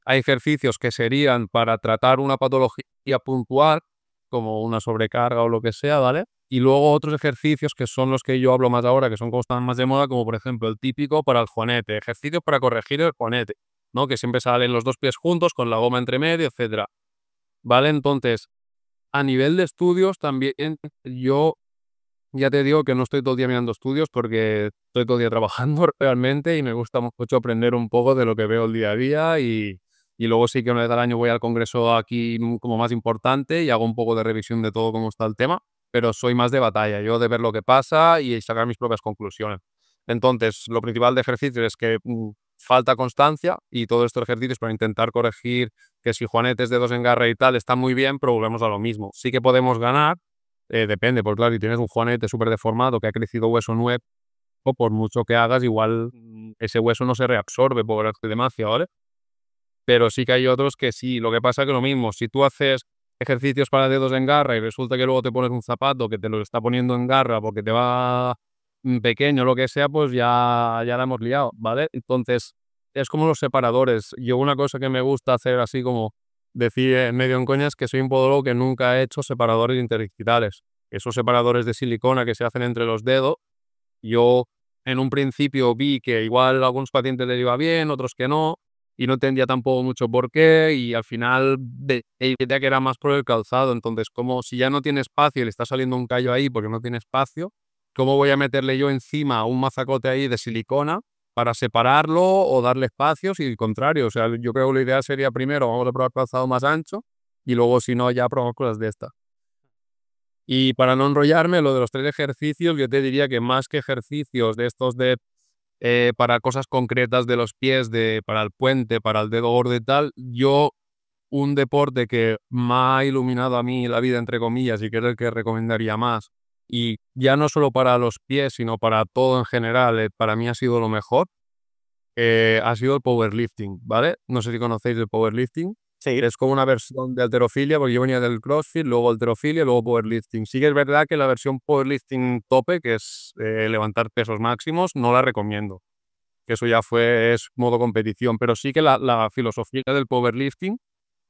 hay ejercicios que serían para tratar una patología puntual, como una sobrecarga o lo que sea, ¿vale? Y luego otros ejercicios que son los que yo hablo más ahora, que son como están más de moda, como por ejemplo el típico para el juanete, ejercicios para corregir el juanete, ¿no? Que siempre salen los dos pies juntos con la goma entre medio, etcétera. ¿Vale? Entonces, a nivel de estudios también yo ya te digo que no estoy todo el día mirando estudios porque estoy todo el día trabajando realmente y me gusta mucho aprender un poco de lo que veo el día a día y luego sí que una vez al año voy al congreso aquí como más importante y hago un poco de revisión de todo cómo está el tema, pero soy más de batalla, yo de ver lo que pasa y sacar mis propias conclusiones. Entonces, lo principal de ejercicio es que falta constancia y todos estos ejercicios para intentar corregir que si juanetes, dedos en garra y tal está muy bien, pero volvemos a lo mismo. Sí que podemos ganar. Depende, porque claro, si tienes un juanete súper deformado que ha crecido hueso nuevo, por mucho que hagas, igual ese hueso no se reabsorbe por arte de magia, ¿vale? Pero sí que hay otros que sí. Lo que pasa es que lo mismo, si tú haces ejercicios para dedos en garra y resulta que luego te pones un zapato que te lo está poniendo en garra porque te va pequeño o lo que sea, pues ya la hemos liado, ¿vale? Entonces, es como los separadores. Yo una cosa que me gusta hacer así como decir medio en coña es que soy un podólogo que nunca he hecho separadores interdigitales. Esos separadores de silicona que se hacen entre los dedos, yo en un principio vi que igual a algunos pacientes les iba bien, otros que no, y no entendía tampoco mucho por qué, y al final veía que era más por el calzado. Entonces, como si ya no tiene espacio y le está saliendo un callo ahí porque no tiene espacio, ¿cómo voy a meterle yo encima un mazacote ahí de silicona para separarlo o darle espacios? Y al contrario, o sea, yo creo que la idea sería primero, vamos a probar calzado más ancho, y luego si no, ya probamos cosas de estas. Y para no enrollarme, lo de los 3 ejercicios, yo te diría que más que ejercicios de estos de para cosas concretas de los pies, para el puente, para el dedo gordo y tal, yo un deporte que me ha iluminado a mí la vida, entre comillas, y que es el que recomendaría más, y ya no solo para los pies, sino para todo en general, para mí ha sido lo mejor, ha sido el powerlifting, ¿vale? No sé si conocéis el powerlifting. Sí. Es como una versión de halterofilia, porque yo venía del CrossFit, luego halterofilia, luego powerlifting. Sí que es verdad que la versión powerlifting tope, que es levantar pesos máximos, no la recomiendo. Que eso ya es modo competición. Pero sí que la filosofía del powerlifting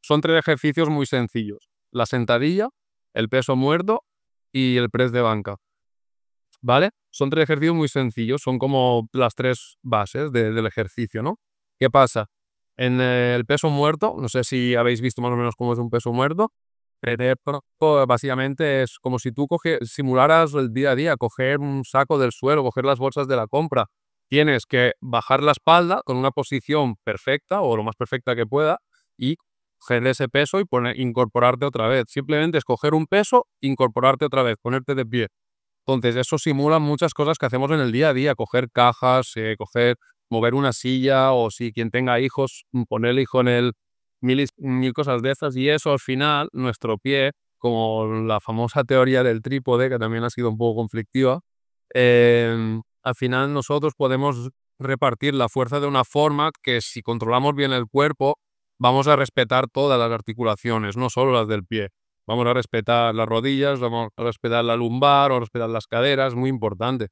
son 3 ejercicios muy sencillos. La sentadilla, el peso muerto y el press de banca. ¿Vale? Son 3 ejercicios muy sencillos, son como las 3 bases del ejercicio, ¿no? ¿Qué pasa? En el peso muerto, no sé si habéis visto más o menos cómo es un peso muerto, pero básicamente es como si tú simularas el día a día, coger un saco del suelo, coger las bolsas de la compra. Tienes que bajar la espalda con una posición perfecta o lo más perfecta que pueda y coger ese peso y incorporarte otra vez. Simplemente es coger un peso, incorporarte otra vez, ponerte de pie. Entonces, eso simula muchas cosas que hacemos en el día a día, coger cajas, mover una silla o si quien tenga hijos, poner el hijo en el mil cosas de estas y eso al final, nuestro pie, como la famosa teoría del trípode, que también ha sido un poco conflictiva, al final nosotros podemos repartir la fuerza de una forma que si controlamos bien el cuerpo, vamos a respetar todas las articulaciones, no solo las del pie. Vamos a respetar las rodillas, vamos a respetar la lumbar, vamos a respetar las caderas, muy importante.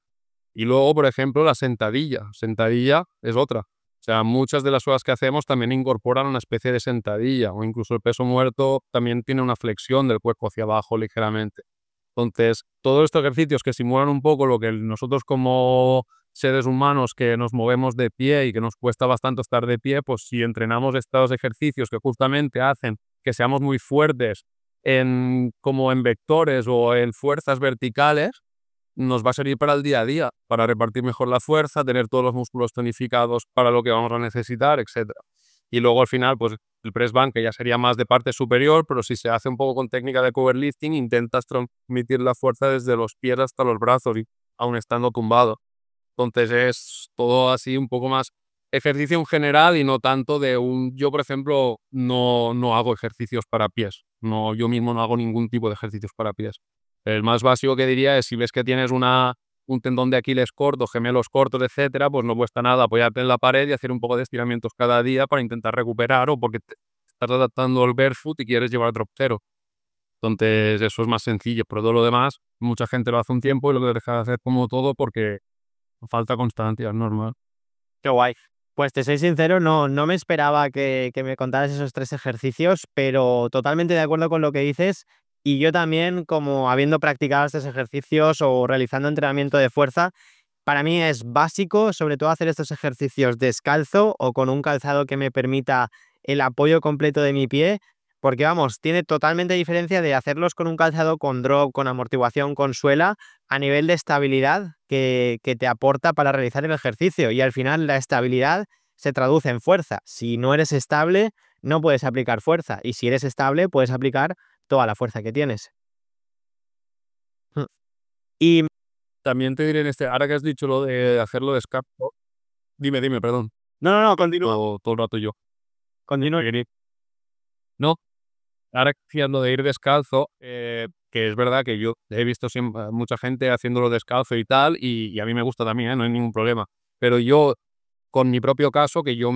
Y luego, por ejemplo, la sentadilla. Sentadilla es otra. O sea, muchas de las cosas que hacemos también incorporan una especie de sentadilla o incluso el peso muerto también tiene una flexión del cuerpo hacia abajo ligeramente. Entonces, todos estos ejercicios que simulan un poco lo que nosotros como seres humanos que nos movemos de pie y que nos cuesta bastante estar de pie, pues si entrenamos estos ejercicios que justamente hacen que seamos muy fuertes como en vectores o en fuerzas verticales, nos va a servir para el día a día, para repartir mejor la fuerza, tener todos los músculos tonificados para lo que vamos a necesitar, etcétera. Y luego al final, pues el press bank, que ya sería más de parte superior, pero si se hace un poco con técnica de powerlifting, intentas transmitir la fuerza desde los pies hasta los brazos, y aún estando tumbado. Entonces es todo así un poco más ejercicio en general y no tanto de un... Yo, por ejemplo, no hago ejercicios para pies. No, yo mismo no hago ningún tipo de ejercicios para pies. El más básico que diría es si ves que tienes un tendón de Aquiles corto, gemelos cortos, etcétera, pues no cuesta nada apoyarte en la pared y hacer un poco de estiramientos cada día para intentar recuperar, o porque te estás adaptando al barefoot y quieres llevar drop cero. Entonces eso es más sencillo, pero todo lo demás, mucha gente lo hace un tiempo y lo deja de hacer como todo porque falta constancia, es normal. Qué guay. Pues te soy sincero, no me esperaba que me contaras esos 3 ejercicios, pero totalmente de acuerdo con lo que dices. Y yo también, como habiendo practicado estos ejercicios o realizando entrenamiento de fuerza, para mí es básico, sobre todo, hacer estos ejercicios descalzo o con un calzado que me permita el apoyo completo de mi pie, porque vamos, tiene totalmente diferencia de hacerlos con un calzado con drop, con amortiguación, con suela, a nivel de estabilidad que te aporta para realizar el ejercicio. Y al final la estabilidad se traduce en fuerza. Si no eres estable, no puedes aplicar fuerza. Y si eres estable, puedes aplicar toda la fuerza que tienes. Y También te diré ahora que has dicho lo de hacerlo descalzo, dime, perdón. no, continúa. Todo el rato yo. Continúa. No, ahora que decías lo de ir descalzo, que es verdad que yo he visto siempre a mucha gente haciéndolo descalzo y tal, y a mí me gusta también, no hay ningún problema. Pero yo, con mi propio caso, que yo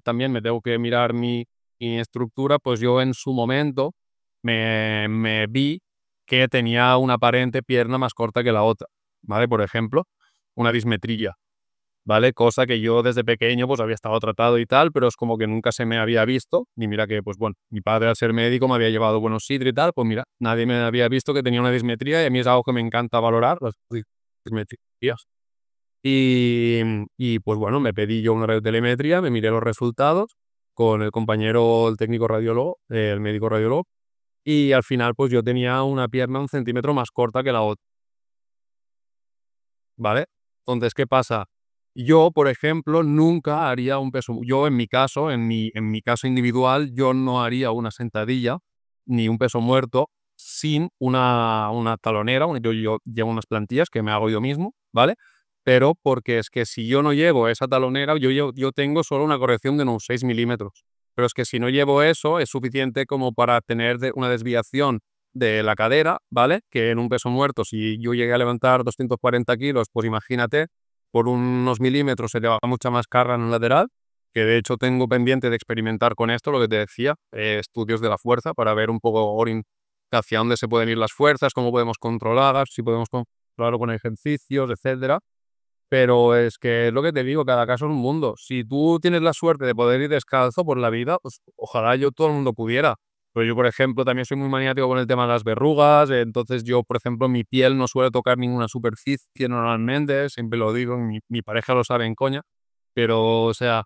también me tengo que mirar mi estructura, pues yo en su momento me vi que tenía una aparente pierna más corta que la otra, ¿vale? Por ejemplo, una dismetría, ¿vale? Cosa que yo desde pequeño pues había estado tratado y tal, pero es como que nunca se me había visto. Y mira que, pues bueno, mi padre al ser médico me había llevado buenos sitios y tal, pues mira, nadie me había visto que tenía una dismetría, y a mí es algo que me encanta valorar, las dismetrías. Y pues bueno, me pedí yo una radiotelemetría, me miré los resultados con el compañero, el técnico radiólogo, el médico radiólogo, y al final pues yo tenía una pierna 1 centímetro más corta que la otra, ¿vale? Entonces, ¿qué pasa? Yo, por ejemplo, nunca haría un peso... Yo, en mi caso, en mi caso individual, yo no haría una sentadilla ni un peso muerto sin una talonera. Yo llevo unas plantillas que me hago yo mismo, ¿vale? Pero porque es que si yo no llevo esa talonera, yo tengo solo una corrección de unos 6 milímetros. Pero es que si no llevo eso, es suficiente como para tener una desviación de la cadera, ¿vale? Que en un peso muerto, si yo llegué a levantar 240 kilos, pues imagínate, por unos milímetros se te va mucha más carga en el lateral, que de hecho tengo pendiente de experimentar con esto, lo que te decía, estudios de la fuerza, para ver un poco hacia dónde se pueden ir las fuerzas, cómo podemos controlarlas, si podemos controlarlo con ejercicios, etcétera. Pero es que es lo que te digo, cada caso es un mundo. Si tú tienes la suerte de poder ir descalzo por la vida, pues ojalá todo el mundo pudiera. Pero yo, por ejemplo, también soy muy maniático con el tema de las verrugas, entonces yo, por ejemplo, mi piel no suele tocar ninguna superficie normalmente, siempre lo digo, mi pareja lo sabe en coña, pero, o sea,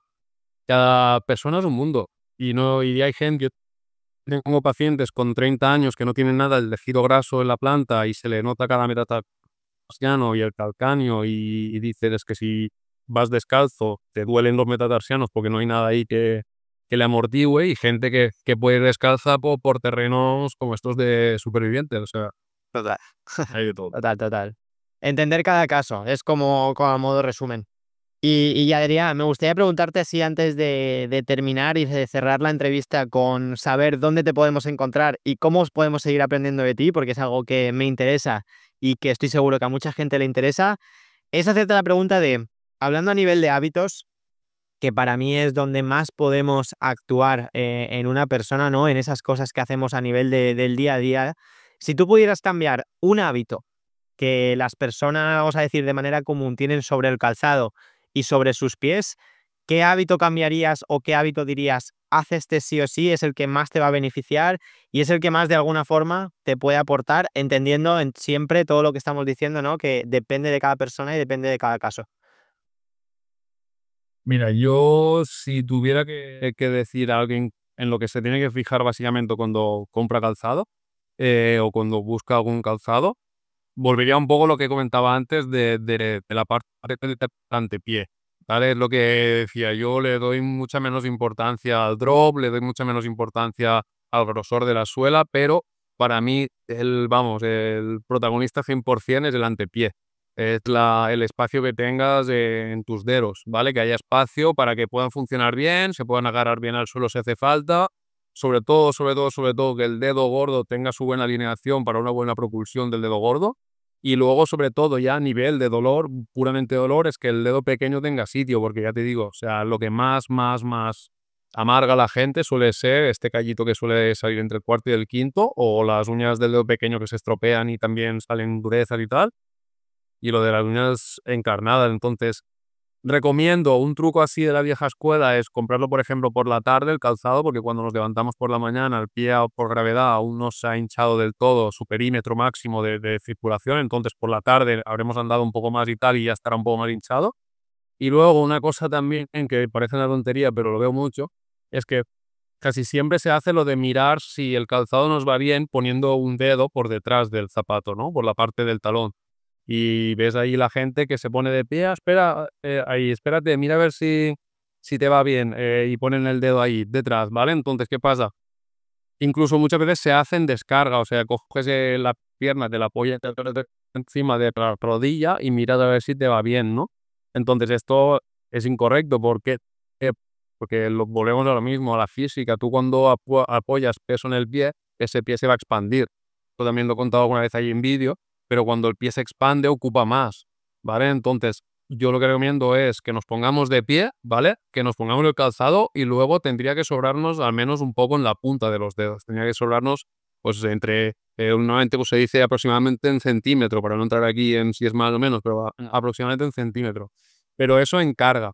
cada persona es un mundo. Y hay gente, yo tengo pacientes con 30 años que no tienen nada del tejido graso en la planta y se le nota cada metatarsiano y el calcáneo, y dices, es que si vas descalzo te duelen los metatarsianos porque no hay nada ahí que le amortigüe, y gente que puede ir descalza por terrenos como estos de supervivientes, o sea, Total. hay de todo. Total. Entender cada caso, es como a modo resumen. Y Adrián, me gustaría preguntarte así antes de terminar y de cerrar la entrevista, con saber dónde te podemos encontrar y cómo os podemos seguir aprendiendo de ti, porque es algo que me interesa y que estoy seguro que a mucha gente le interesa, es hacerte la pregunta de, hablando a nivel de hábitos, que para mí es donde más podemos actuar en una persona, ¿no? En esas cosas que hacemos a nivel del día a día. Si tú pudieras cambiar un hábito que las personas, vamos a decir, de manera común tienen sobre el calzado y sobre sus pies, ¿qué hábito cambiarías o qué hábito dirías, haz este sí o sí, es el que más te va a beneficiar y es el que más de alguna forma te puede aportar, entendiendo siempre todo lo que estamos diciendo, ¿no? Que depende de cada persona y depende de cada caso. Mira, yo si tuviera que decir a alguien en lo que se tiene que fijar básicamente cuando compra calzado o cuando busca algún calzado, volvería un poco a lo que comentaba antes de la parte del antepié, ¿vale? Es lo que decía, yo le doy mucha menos importancia al drop, le doy mucha menos importancia al grosor de la suela, pero para mí el protagonista 100% es el antepié. Es el espacio que tengas en tus dedos, ¿vale? Que haya espacio para que puedan funcionar bien, se puedan agarrar bien al suelo si hace falta. Sobre todo, que el dedo gordo tenga su buena alineación para una buena propulsión del dedo gordo. Y luego, sobre todo, ya a nivel de dolor, puramente dolor, es que el dedo pequeño tenga sitio, porque ya te digo, o sea, lo que más amarga a la gente suele ser este callito que suele salir entre el cuarto y el quinto, o las uñas del dedo pequeño que se estropean y también salen durezas y tal, y lo de las uñas encarnadas. Entonces, recomiendo un truco así de la vieja escuela es comprarlo, por ejemplo, por la tarde, el calzado, porque cuando nos levantamos por la mañana, el pie por gravedad aún no se ha hinchado del todo su perímetro máximo de circulación, entonces por la tarde habremos andado un poco más y tal y ya estará un poco más hinchado. Y luego una cosa también que parece una tontería, pero lo veo mucho, es que casi siempre se hace lo de mirar si el calzado nos va bien poniendo un dedo por detrás del zapato, ¿no? Por la parte del talón. Y ves ahí la gente que se pone de pie, "Ah, espera, ahí, espérate, mira a ver si te va bien", y ponen el dedo ahí detrás, ¿vale? Entonces, ¿qué pasa? Incluso muchas veces se hacen descarga, o sea, coges la pierna, te la apoyas encima de la rodilla y miras a ver si te va bien, ¿no? Entonces, esto es incorrecto eh, porque volvemos a lo mismo, a la física. Tú cuando apoyas peso en el pie, ese pie se va a expandir. Esto también lo he contado alguna vez ahí en vídeo, pero cuando el pie se expande, ocupa más, ¿vale? Entonces, yo lo que recomiendo es que nos pongamos de pie, ¿vale? Que nos pongamos el calzado y luego tendría que sobrarnos al menos un poco en la punta de los dedos. Tendría que sobrarnos, pues, normalmente pues, se dice aproximadamente en centímetro, para no entrar aquí en si es más o menos, pero aproximadamente en centímetro. Pero eso en carga,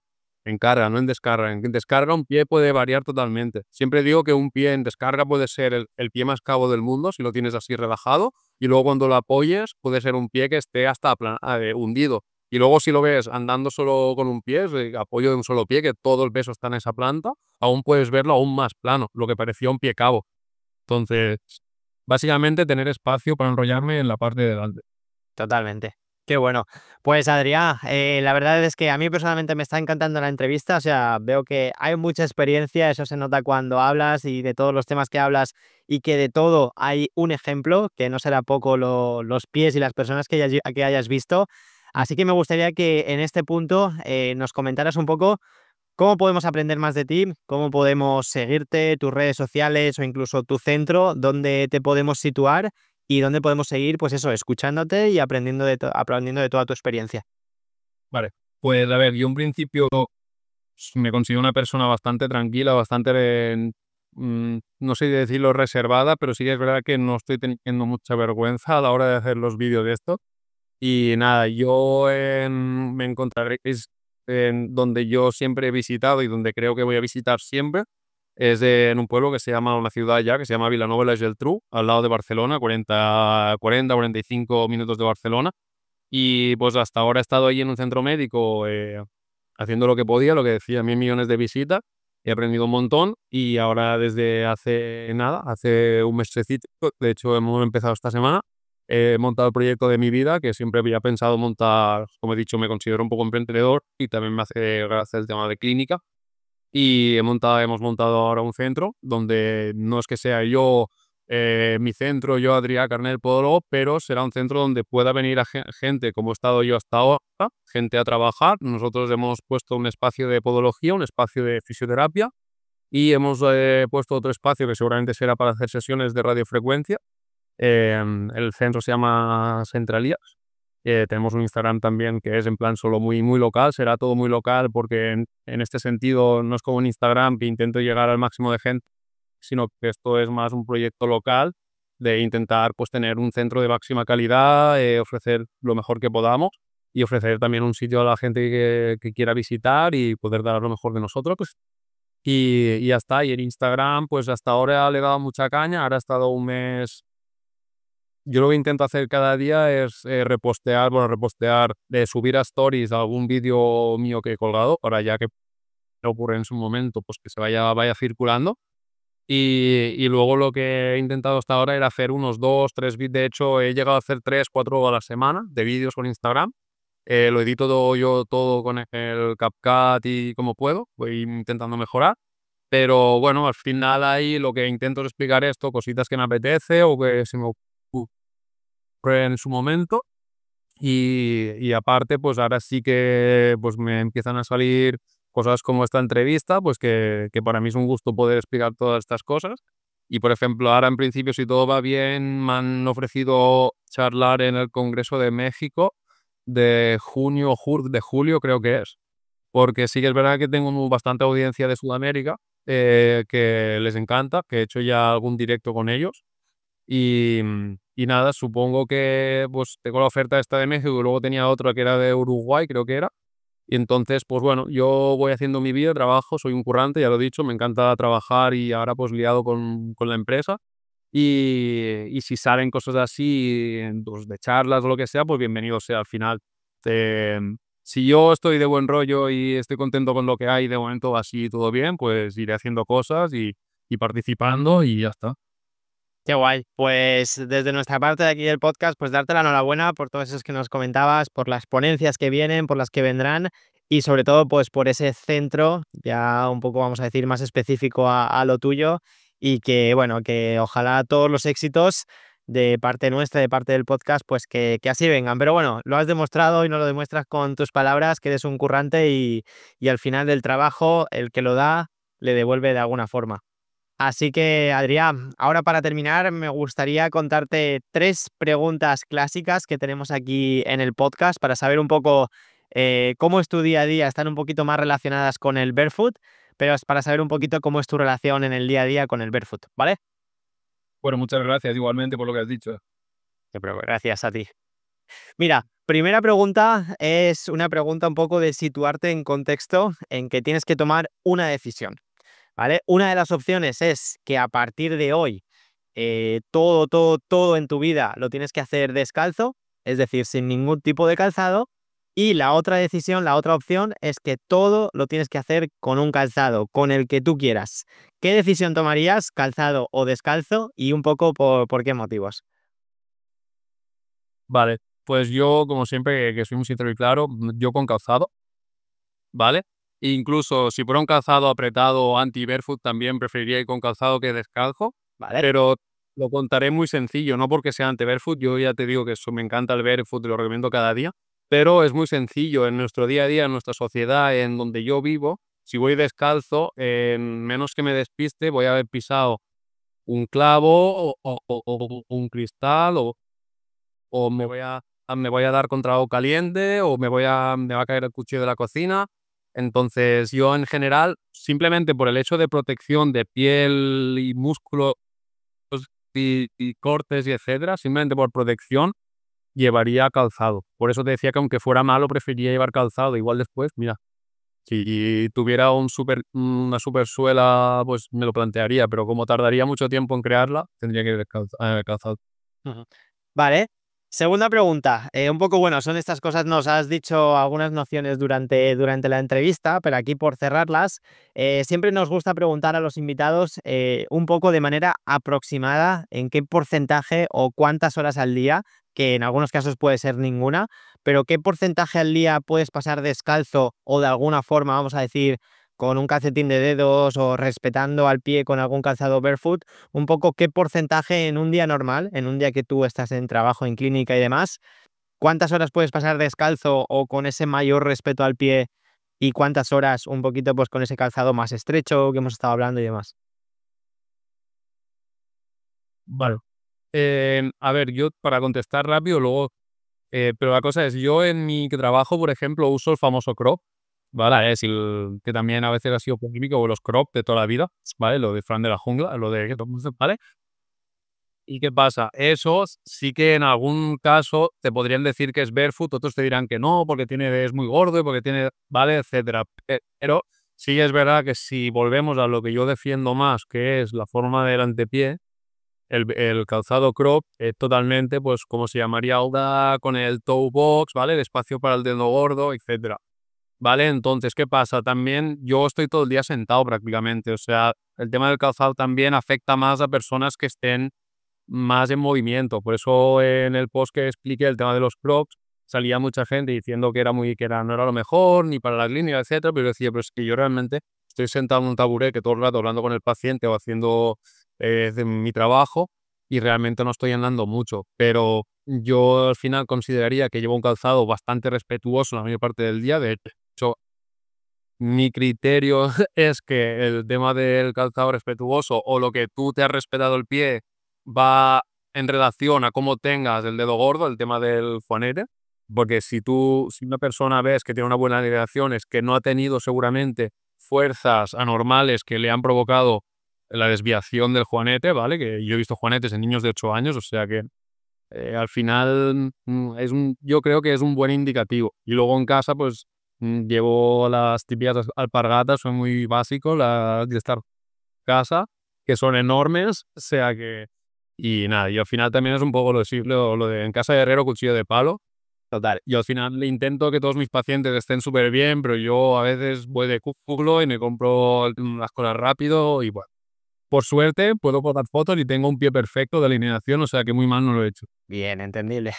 no en descarga. En descarga un pie puede variar totalmente. Siempre digo que un pie en descarga puede ser el pie más cabo del mundo, si lo tienes así relajado, y luego cuando lo apoyes puede ser un pie que esté hasta hundido. Y luego si lo ves andando solo con un pie, apoyo de un solo pie, que todo el peso está en esa planta, aún puedes verlo aún más plano, lo que parecía un pie cabo. Entonces, básicamente tener espacio para enrollarme en la parte de delante. Totalmente. Qué bueno. Pues Adrián, la verdad es que a mí personalmente me está encantando la entrevista, o sea, veo que hay mucha experiencia, eso se nota cuando hablas y de todos los temas que hablas y que de todo hay un ejemplo, que no será poco los pies y las personas que hayas visto. Así que me gustaría que en este punto nos comentaras un poco cómo podemos aprender más de ti, cómo podemos seguirte, tus redes sociales o incluso tu centro, dónde te podemos situar y dónde podemos seguir, pues eso, escuchándote y aprendiendo de toda tu experiencia. Vale, pues a ver, yo en principio me considero una persona bastante tranquila, bastante, no sé si decirlo reservada, pero sí que es verdad que no estoy teniendo mucha vergüenza a la hora de hacer los vídeos de esto. Y nada, me encontraréis en donde yo siempre he visitado y donde creo que voy a visitar siempre. En un pueblo que se llama, una ciudad ya, que se llama Vilanova i la Geltrú, al lado de Barcelona, 45 minutos de Barcelona. Y pues hasta ahora he estado ahí en un centro médico haciendo lo que podía, lo que decía, 1000 millones de visitas. He aprendido un montón y ahora desde hace nada, hace un mesecito, de hecho hemos empezado esta semana, he montado el proyecto de mi vida, que siempre había pensado montar, como he dicho, me considero un poco emprendedor y también me hace gracia el tema de clínica. Y hemos montado ahora un centro donde no es que sea yo, mi centro, yo Adrià Carnet Podólogo, pero será un centro donde pueda venir a gente como he estado yo hasta ahora, gente a trabajar. Nosotros hemos puesto un espacio de podología, un espacio de fisioterapia y hemos puesto otro espacio que seguramente será para hacer sesiones de radiofrecuencia. El centro se llama Centralías. Tenemos un Instagram también que es en plan solo muy, muy local, será todo muy local porque en este sentido no es como en Instagram que intento llegar al máximo de gente, sino que esto es más un proyecto local de intentar pues tener un centro de máxima calidad, ofrecer lo mejor que podamos y ofrecer también un sitio a la gente que quiera visitar y poder dar lo mejor de nosotros, pues. Y ya está. Y en Instagram, pues hasta ahora le he dado mucha caña. Ahora he estado un mes. Yo lo que intento hacer cada día es repostear, subir a stories algún vídeo mío que he colgado, para ya que ocurre en su momento, pues que se vaya circulando. Y luego lo que he intentado hasta ahora era hacer unos 2, 3 vídeos. De hecho, he llegado a hacer 3, 4 a la semana de vídeos con Instagram. Lo edito yo todo con el CapCut y como puedo. Voy intentando mejorar. Pero bueno, al final ahí lo que intento es explicar esto, cositas que me apetece o que se me ocurren en su momento. Y aparte, pues ahora sí que pues me empiezan a salir cosas como esta entrevista, pues que para mí es un gusto poder explicar todas estas cosas. Y por ejemplo, ahora en principio, si todo va bien, me han ofrecido charlar en el Congreso de México de de julio creo que es. Porque sí que es verdad que tengo bastante audiencia de Sudamérica, que les encanta, que he hecho ya algún directo con ellos. Y nada, supongo que pues tengo la oferta esta de México y luego tenía otra que era de Uruguay, creo que era. Y entonces, pues bueno, yo voy haciendo mi vida, trabajo, soy un currante, ya lo he dicho, me encanta trabajar y ahora pues liado con la empresa. Y si salen cosas así, pues, de charlas o lo que sea, pues bienvenido sea al final. eh, si yo estoy de buen rollo y estoy contento con lo que hay, de momento así todo bien, pues iré haciendo cosas y participando y ya está. Qué guay. Pues desde nuestra parte de aquí del podcast, pues darte la enhorabuena por todos esos que nos comentabas, por las ponencias que vienen, por las que vendrán y sobre todo pues por ese centro, ya un poco vamos a decir más específico a lo tuyo y que bueno, que ojalá todos los éxitos de parte nuestra, de parte del podcast, pues que así vengan. Pero bueno, lo has demostrado y nos lo demuestras con tus palabras, que eres un currante y al final del trabajo, el que lo da, le devuelve de alguna forma. Así que, Adrián, ahora para terminar, me gustaría contarte 3 preguntas clásicas que tenemos aquí en el podcast para saber un poco cómo es tu día a día. Están un poquito más relacionadas con el barefoot, pero es para saber un poquito cómo es tu relación en el día a día con el barefoot, ¿vale? Bueno, muchas gracias igualmente por lo que has dicho. Pero gracias a ti. Mira, primera pregunta es una pregunta un poco de situarte en contexto en que tienes que tomar una decisión. ¿Vale? Una de las opciones es que a partir de hoy todo en tu vida lo tienes que hacer descalzo, es decir, sin ningún tipo de calzado. Y la otra decisión, la otra opción es que todo lo tienes que hacer con un calzado, con el que tú quieras. ¿Qué decisión tomarías, calzado o descalzo? Y un poco por qué motivos. Vale, pues yo, como siempre, que soy muy sincero y claro, yo con calzado, ¿vale? Incluso si fuera un calzado apretado anti-barefoot, también preferiría ir con calzado que descalzo, ¿Vale? pero lo contaré muy sencillo, no porque sea anti-barefoot, yo ya te digo que eso, me encanta el barefoot y lo recomiendo cada día, pero es muy sencillo en nuestro día a día, en nuestra sociedad, en donde yo vivo. Si voy descalzo, en menos que me despiste, voy a haber pisado un clavo o un cristal o me voy a dar contra algo caliente o me va a caer el cuchillo de la cocina. Entonces, yo en general, simplemente por el hecho de protección de piel y músculos y cortes y etcétera, simplemente por protección, llevaría calzado. Por eso te decía que aunque fuera malo, preferiría llevar calzado. Igual después, mira, si tuviera una super suela, pues me lo plantearía, pero como tardaría mucho tiempo en crearla, tendría que ir calzado. Ujú. Vale. Segunda pregunta. Un poco, bueno, son estas cosas, nos has dicho algunas nociones durante la entrevista, pero aquí por cerrarlas, siempre nos gusta preguntar a los invitados un poco de manera aproximada en qué porcentaje o cuántas horas al día, que en algunos casos puede ser ninguna, pero qué porcentaje al día puedes pasar descalzo o de alguna forma, vamos a decir, con un calcetín de dedos o respetando al pie con algún calzado barefoot, un poco qué porcentaje en un día normal, en un día que tú estás en trabajo, en clínica y demás, cuántas horas puedes pasar descalzo o con ese mayor respeto al pie y cuántas horas un poquito pues con ese calzado más estrecho que hemos estado hablando y demás. Vale. A ver, yo para contestar rápido, luego, pero la cosa es, yo en mi trabajo, por ejemplo, uso el famoso crop, ¿vale? Es el que también a veces ha sido polémico, o los crop de toda la vida, ¿vale? Lo de Fran de la jungla, lo de, ¿vale? ¿Y qué pasa? Esos sí que en algún caso te podrían decir que es barefoot, otros te dirán que no, porque es muy gordo y porque tiene, vale, etcétera. Pero sí es verdad que si volvemos a lo que yo defiendo más, que es la forma del antepié, el calzado crop es totalmente, pues, como se llamaría ahora con el toe box, ¿vale? El espacio para el dedo gordo, etcétera. ¿Vale? Entonces, ¿qué pasa? También yo estoy todo el día sentado prácticamente, o sea, el tema del calzado también afecta más a personas que estén más en movimiento. Por eso en el post que expliqué el tema de los crocs, salía mucha gente diciendo no era lo mejor, ni para la clínica, etcétera, pero yo decía, pero es que yo realmente estoy sentado en un taburete todo el rato hablando con el paciente o haciendo mi trabajo y realmente no estoy andando mucho. Pero yo al final consideraría que llevo un calzado bastante respetuoso la mayor parte del día. De hecho, mi criterio es que el tema del calzado respetuoso o lo que tú te has respetado el pie va en relación a cómo tengas el dedo gordo, el tema del juanete, porque si una persona ves que tiene una buena alineación es que no ha tenido seguramente fuerzas anormales que le han provocado la desviación del juanete, ¿vale? Que yo he visto juanetes en niños de 8 años, o sea que al final yo creo que es un buen indicativo. Y luego en casa, pues llevo las típicas alpargatas, son muy básicos, las de estar casa, que son enormes, o sea que... Y nada, y al final también es un poco lo de en casa de herrero, cuchillo de palo. Total. Yo al final le intento que todos mis pacientes estén súper bien, pero yo a veces voy de culo y me compro las cosas rápido y bueno. Por suerte puedo botar fotos y tengo un pie perfecto de alineación, o sea que muy mal no lo he hecho. Bien, entendible.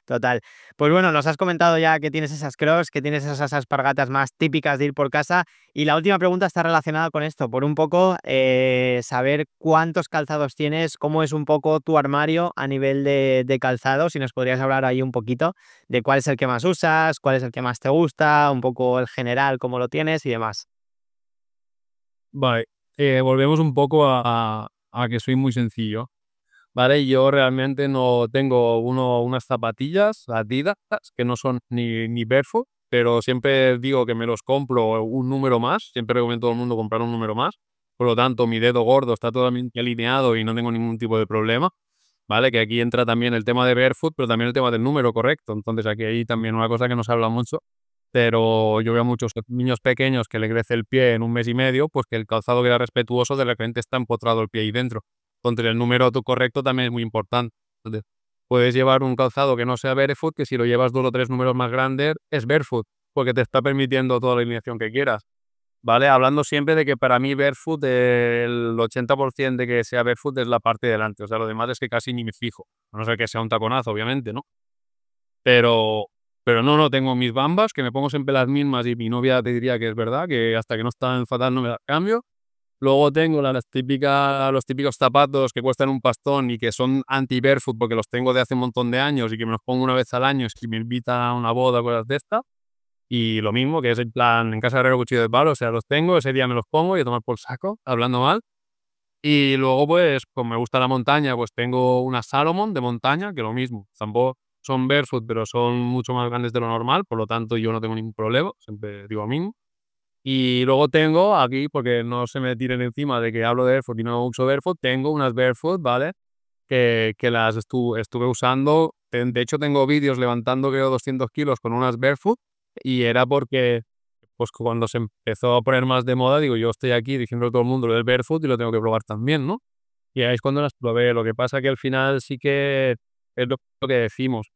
Total. Pues bueno, nos has comentado ya que tienes esas crocs, que tienes esas alpargatas más típicas de ir por casa. Y la última pregunta está relacionada con esto, por un poco saber cuántos calzados tienes, cómo es un poco tu armario a nivel de calzado, si nos podrías hablar ahí un poquito de cuál es el que más usas, cuál es el que más te gusta, un poco el general, cómo lo tienes y demás. Vale, volvemos un poco a que soy muy sencillo. Vale, yo realmente no tengo unas zapatillas Adidas que no son ni barefoot, pero siempre digo que me los compro un número más. Siempre recomiendo a todo el mundo comprar un número más. Por lo tanto, mi dedo gordo está totalmente alineado y no tengo ningún tipo de problema. Vale, que aquí entra también el tema de barefoot, pero también el tema del número correcto. Entonces, aquí hay también una cosa que no se habla mucho, pero yo veo a muchos niños pequeños que le crece el pie en un mes y medio, pues que el calzado que era respetuoso de repente está empotrado el pie ahí dentro. Entonces el número correcto también es muy importante. Entonces, puedes llevar un calzado que no sea barefoot, que si lo llevas 2 o 3 números más grandes es barefoot, porque te está permitiendo toda la alineación que quieras. ¿Vale? Hablando siempre de que para mí barefoot, el 80% de que sea barefoot es la parte de delante. O sea, lo demás es que casi ni me fijo. A no ser que sea un taconazo, obviamente, ¿no? Pero, pero no, tengo mis bambas, que me pongo siempre las mismas y mi novia te diría que es verdad, que hasta que no están fatal no me las cambio. Luego tengo los típicos zapatos que cuestan un pastón y que son anti-barefoot porque los tengo de hace un montón de años y que me los pongo una vez al año si me invitan a una boda o cosas de estas. Y lo mismo, que es en plan, en casa de herrero cuchillo de palo, o sea, los tengo, ese día me los pongo y a tomar por saco, hablando mal. Y luego, pues, como me gusta la montaña, pues tengo una Salomon de montaña, que lo mismo, tampoco son barefoot, pero son mucho más grandes de lo normal, por lo tanto yo no tengo ningún problema, siempre digo lo mismo. Y luego tengo aquí, porque no se me tiren encima de que hablo de barefoot y no uso barefoot, tengo unas barefoot, ¿vale? Que las estuve usando. De hecho, tengo vídeos levantando, creo, 200 kilos con unas barefoot y era porque, pues, cuando se empezó a poner más de moda, digo, yo estoy aquí diciendo a todo el mundo lo del barefoot y lo tengo que probar también, ¿no? Y ahí es cuando las probé. Lo que pasa que al final sí que es lo que decimos.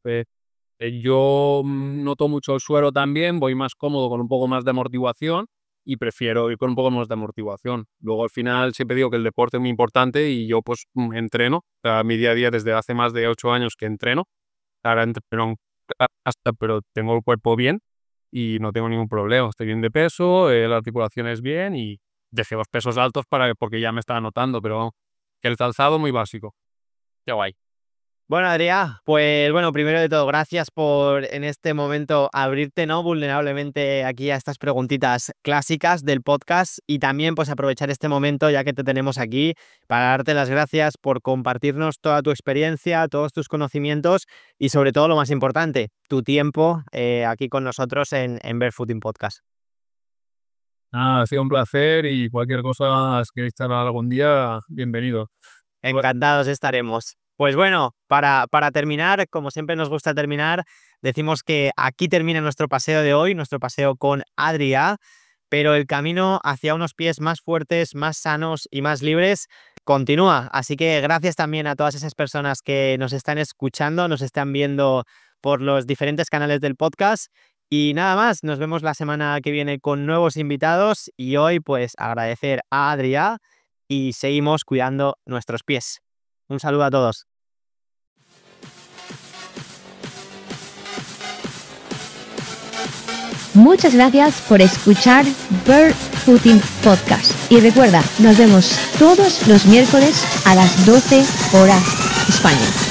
Yo noto mucho el suero también, voy más cómodo con un poco más de amortiguación y prefiero ir con un poco más de amortiguación. Luego al final siempre digo que el deporte es muy importante y yo pues entreno. O sea, mi día a día desde hace más de 8 años que entreno. Ahora entreno hasta, pero tengo el cuerpo bien y no tengo ningún problema. Estoy bien de peso, la articulación es bien y dejé los pesos altos porque ya me estaba notando, pero que el calzado muy básico. Qué guay. Bueno, Adrián, pues bueno, primero de todo, gracias por en este momento abrirte, ¿no? Vulnerablemente aquí a estas preguntitas clásicas del podcast y también pues aprovechar este momento ya que te tenemos aquí para darte las gracias por compartirnos toda tu experiencia, todos tus conocimientos y sobre todo lo más importante, tu tiempo aquí con nosotros en Barefooting Podcast. Ha sido un placer y cualquier cosa, si queréis charlar algún día, bienvenido. Encantados estaremos. Pues bueno, para terminar, como siempre nos gusta terminar, decimos que aquí termina nuestro paseo de hoy, nuestro paseo con Adrià, pero el camino hacia unos pies más fuertes, más sanos y más libres continúa. Así que gracias también a todas esas personas que nos están escuchando, nos están viendo por los diferentes canales del podcast. Y nada más, nos vemos la semana que viene con nuevos invitados y hoy pues agradecer a Adrià y seguimos cuidando nuestros pies. Un saludo a todos. Muchas gracias por escuchar Barefooting Podcast. Y recuerda, nos vemos todos los miércoles a las 12 horas España.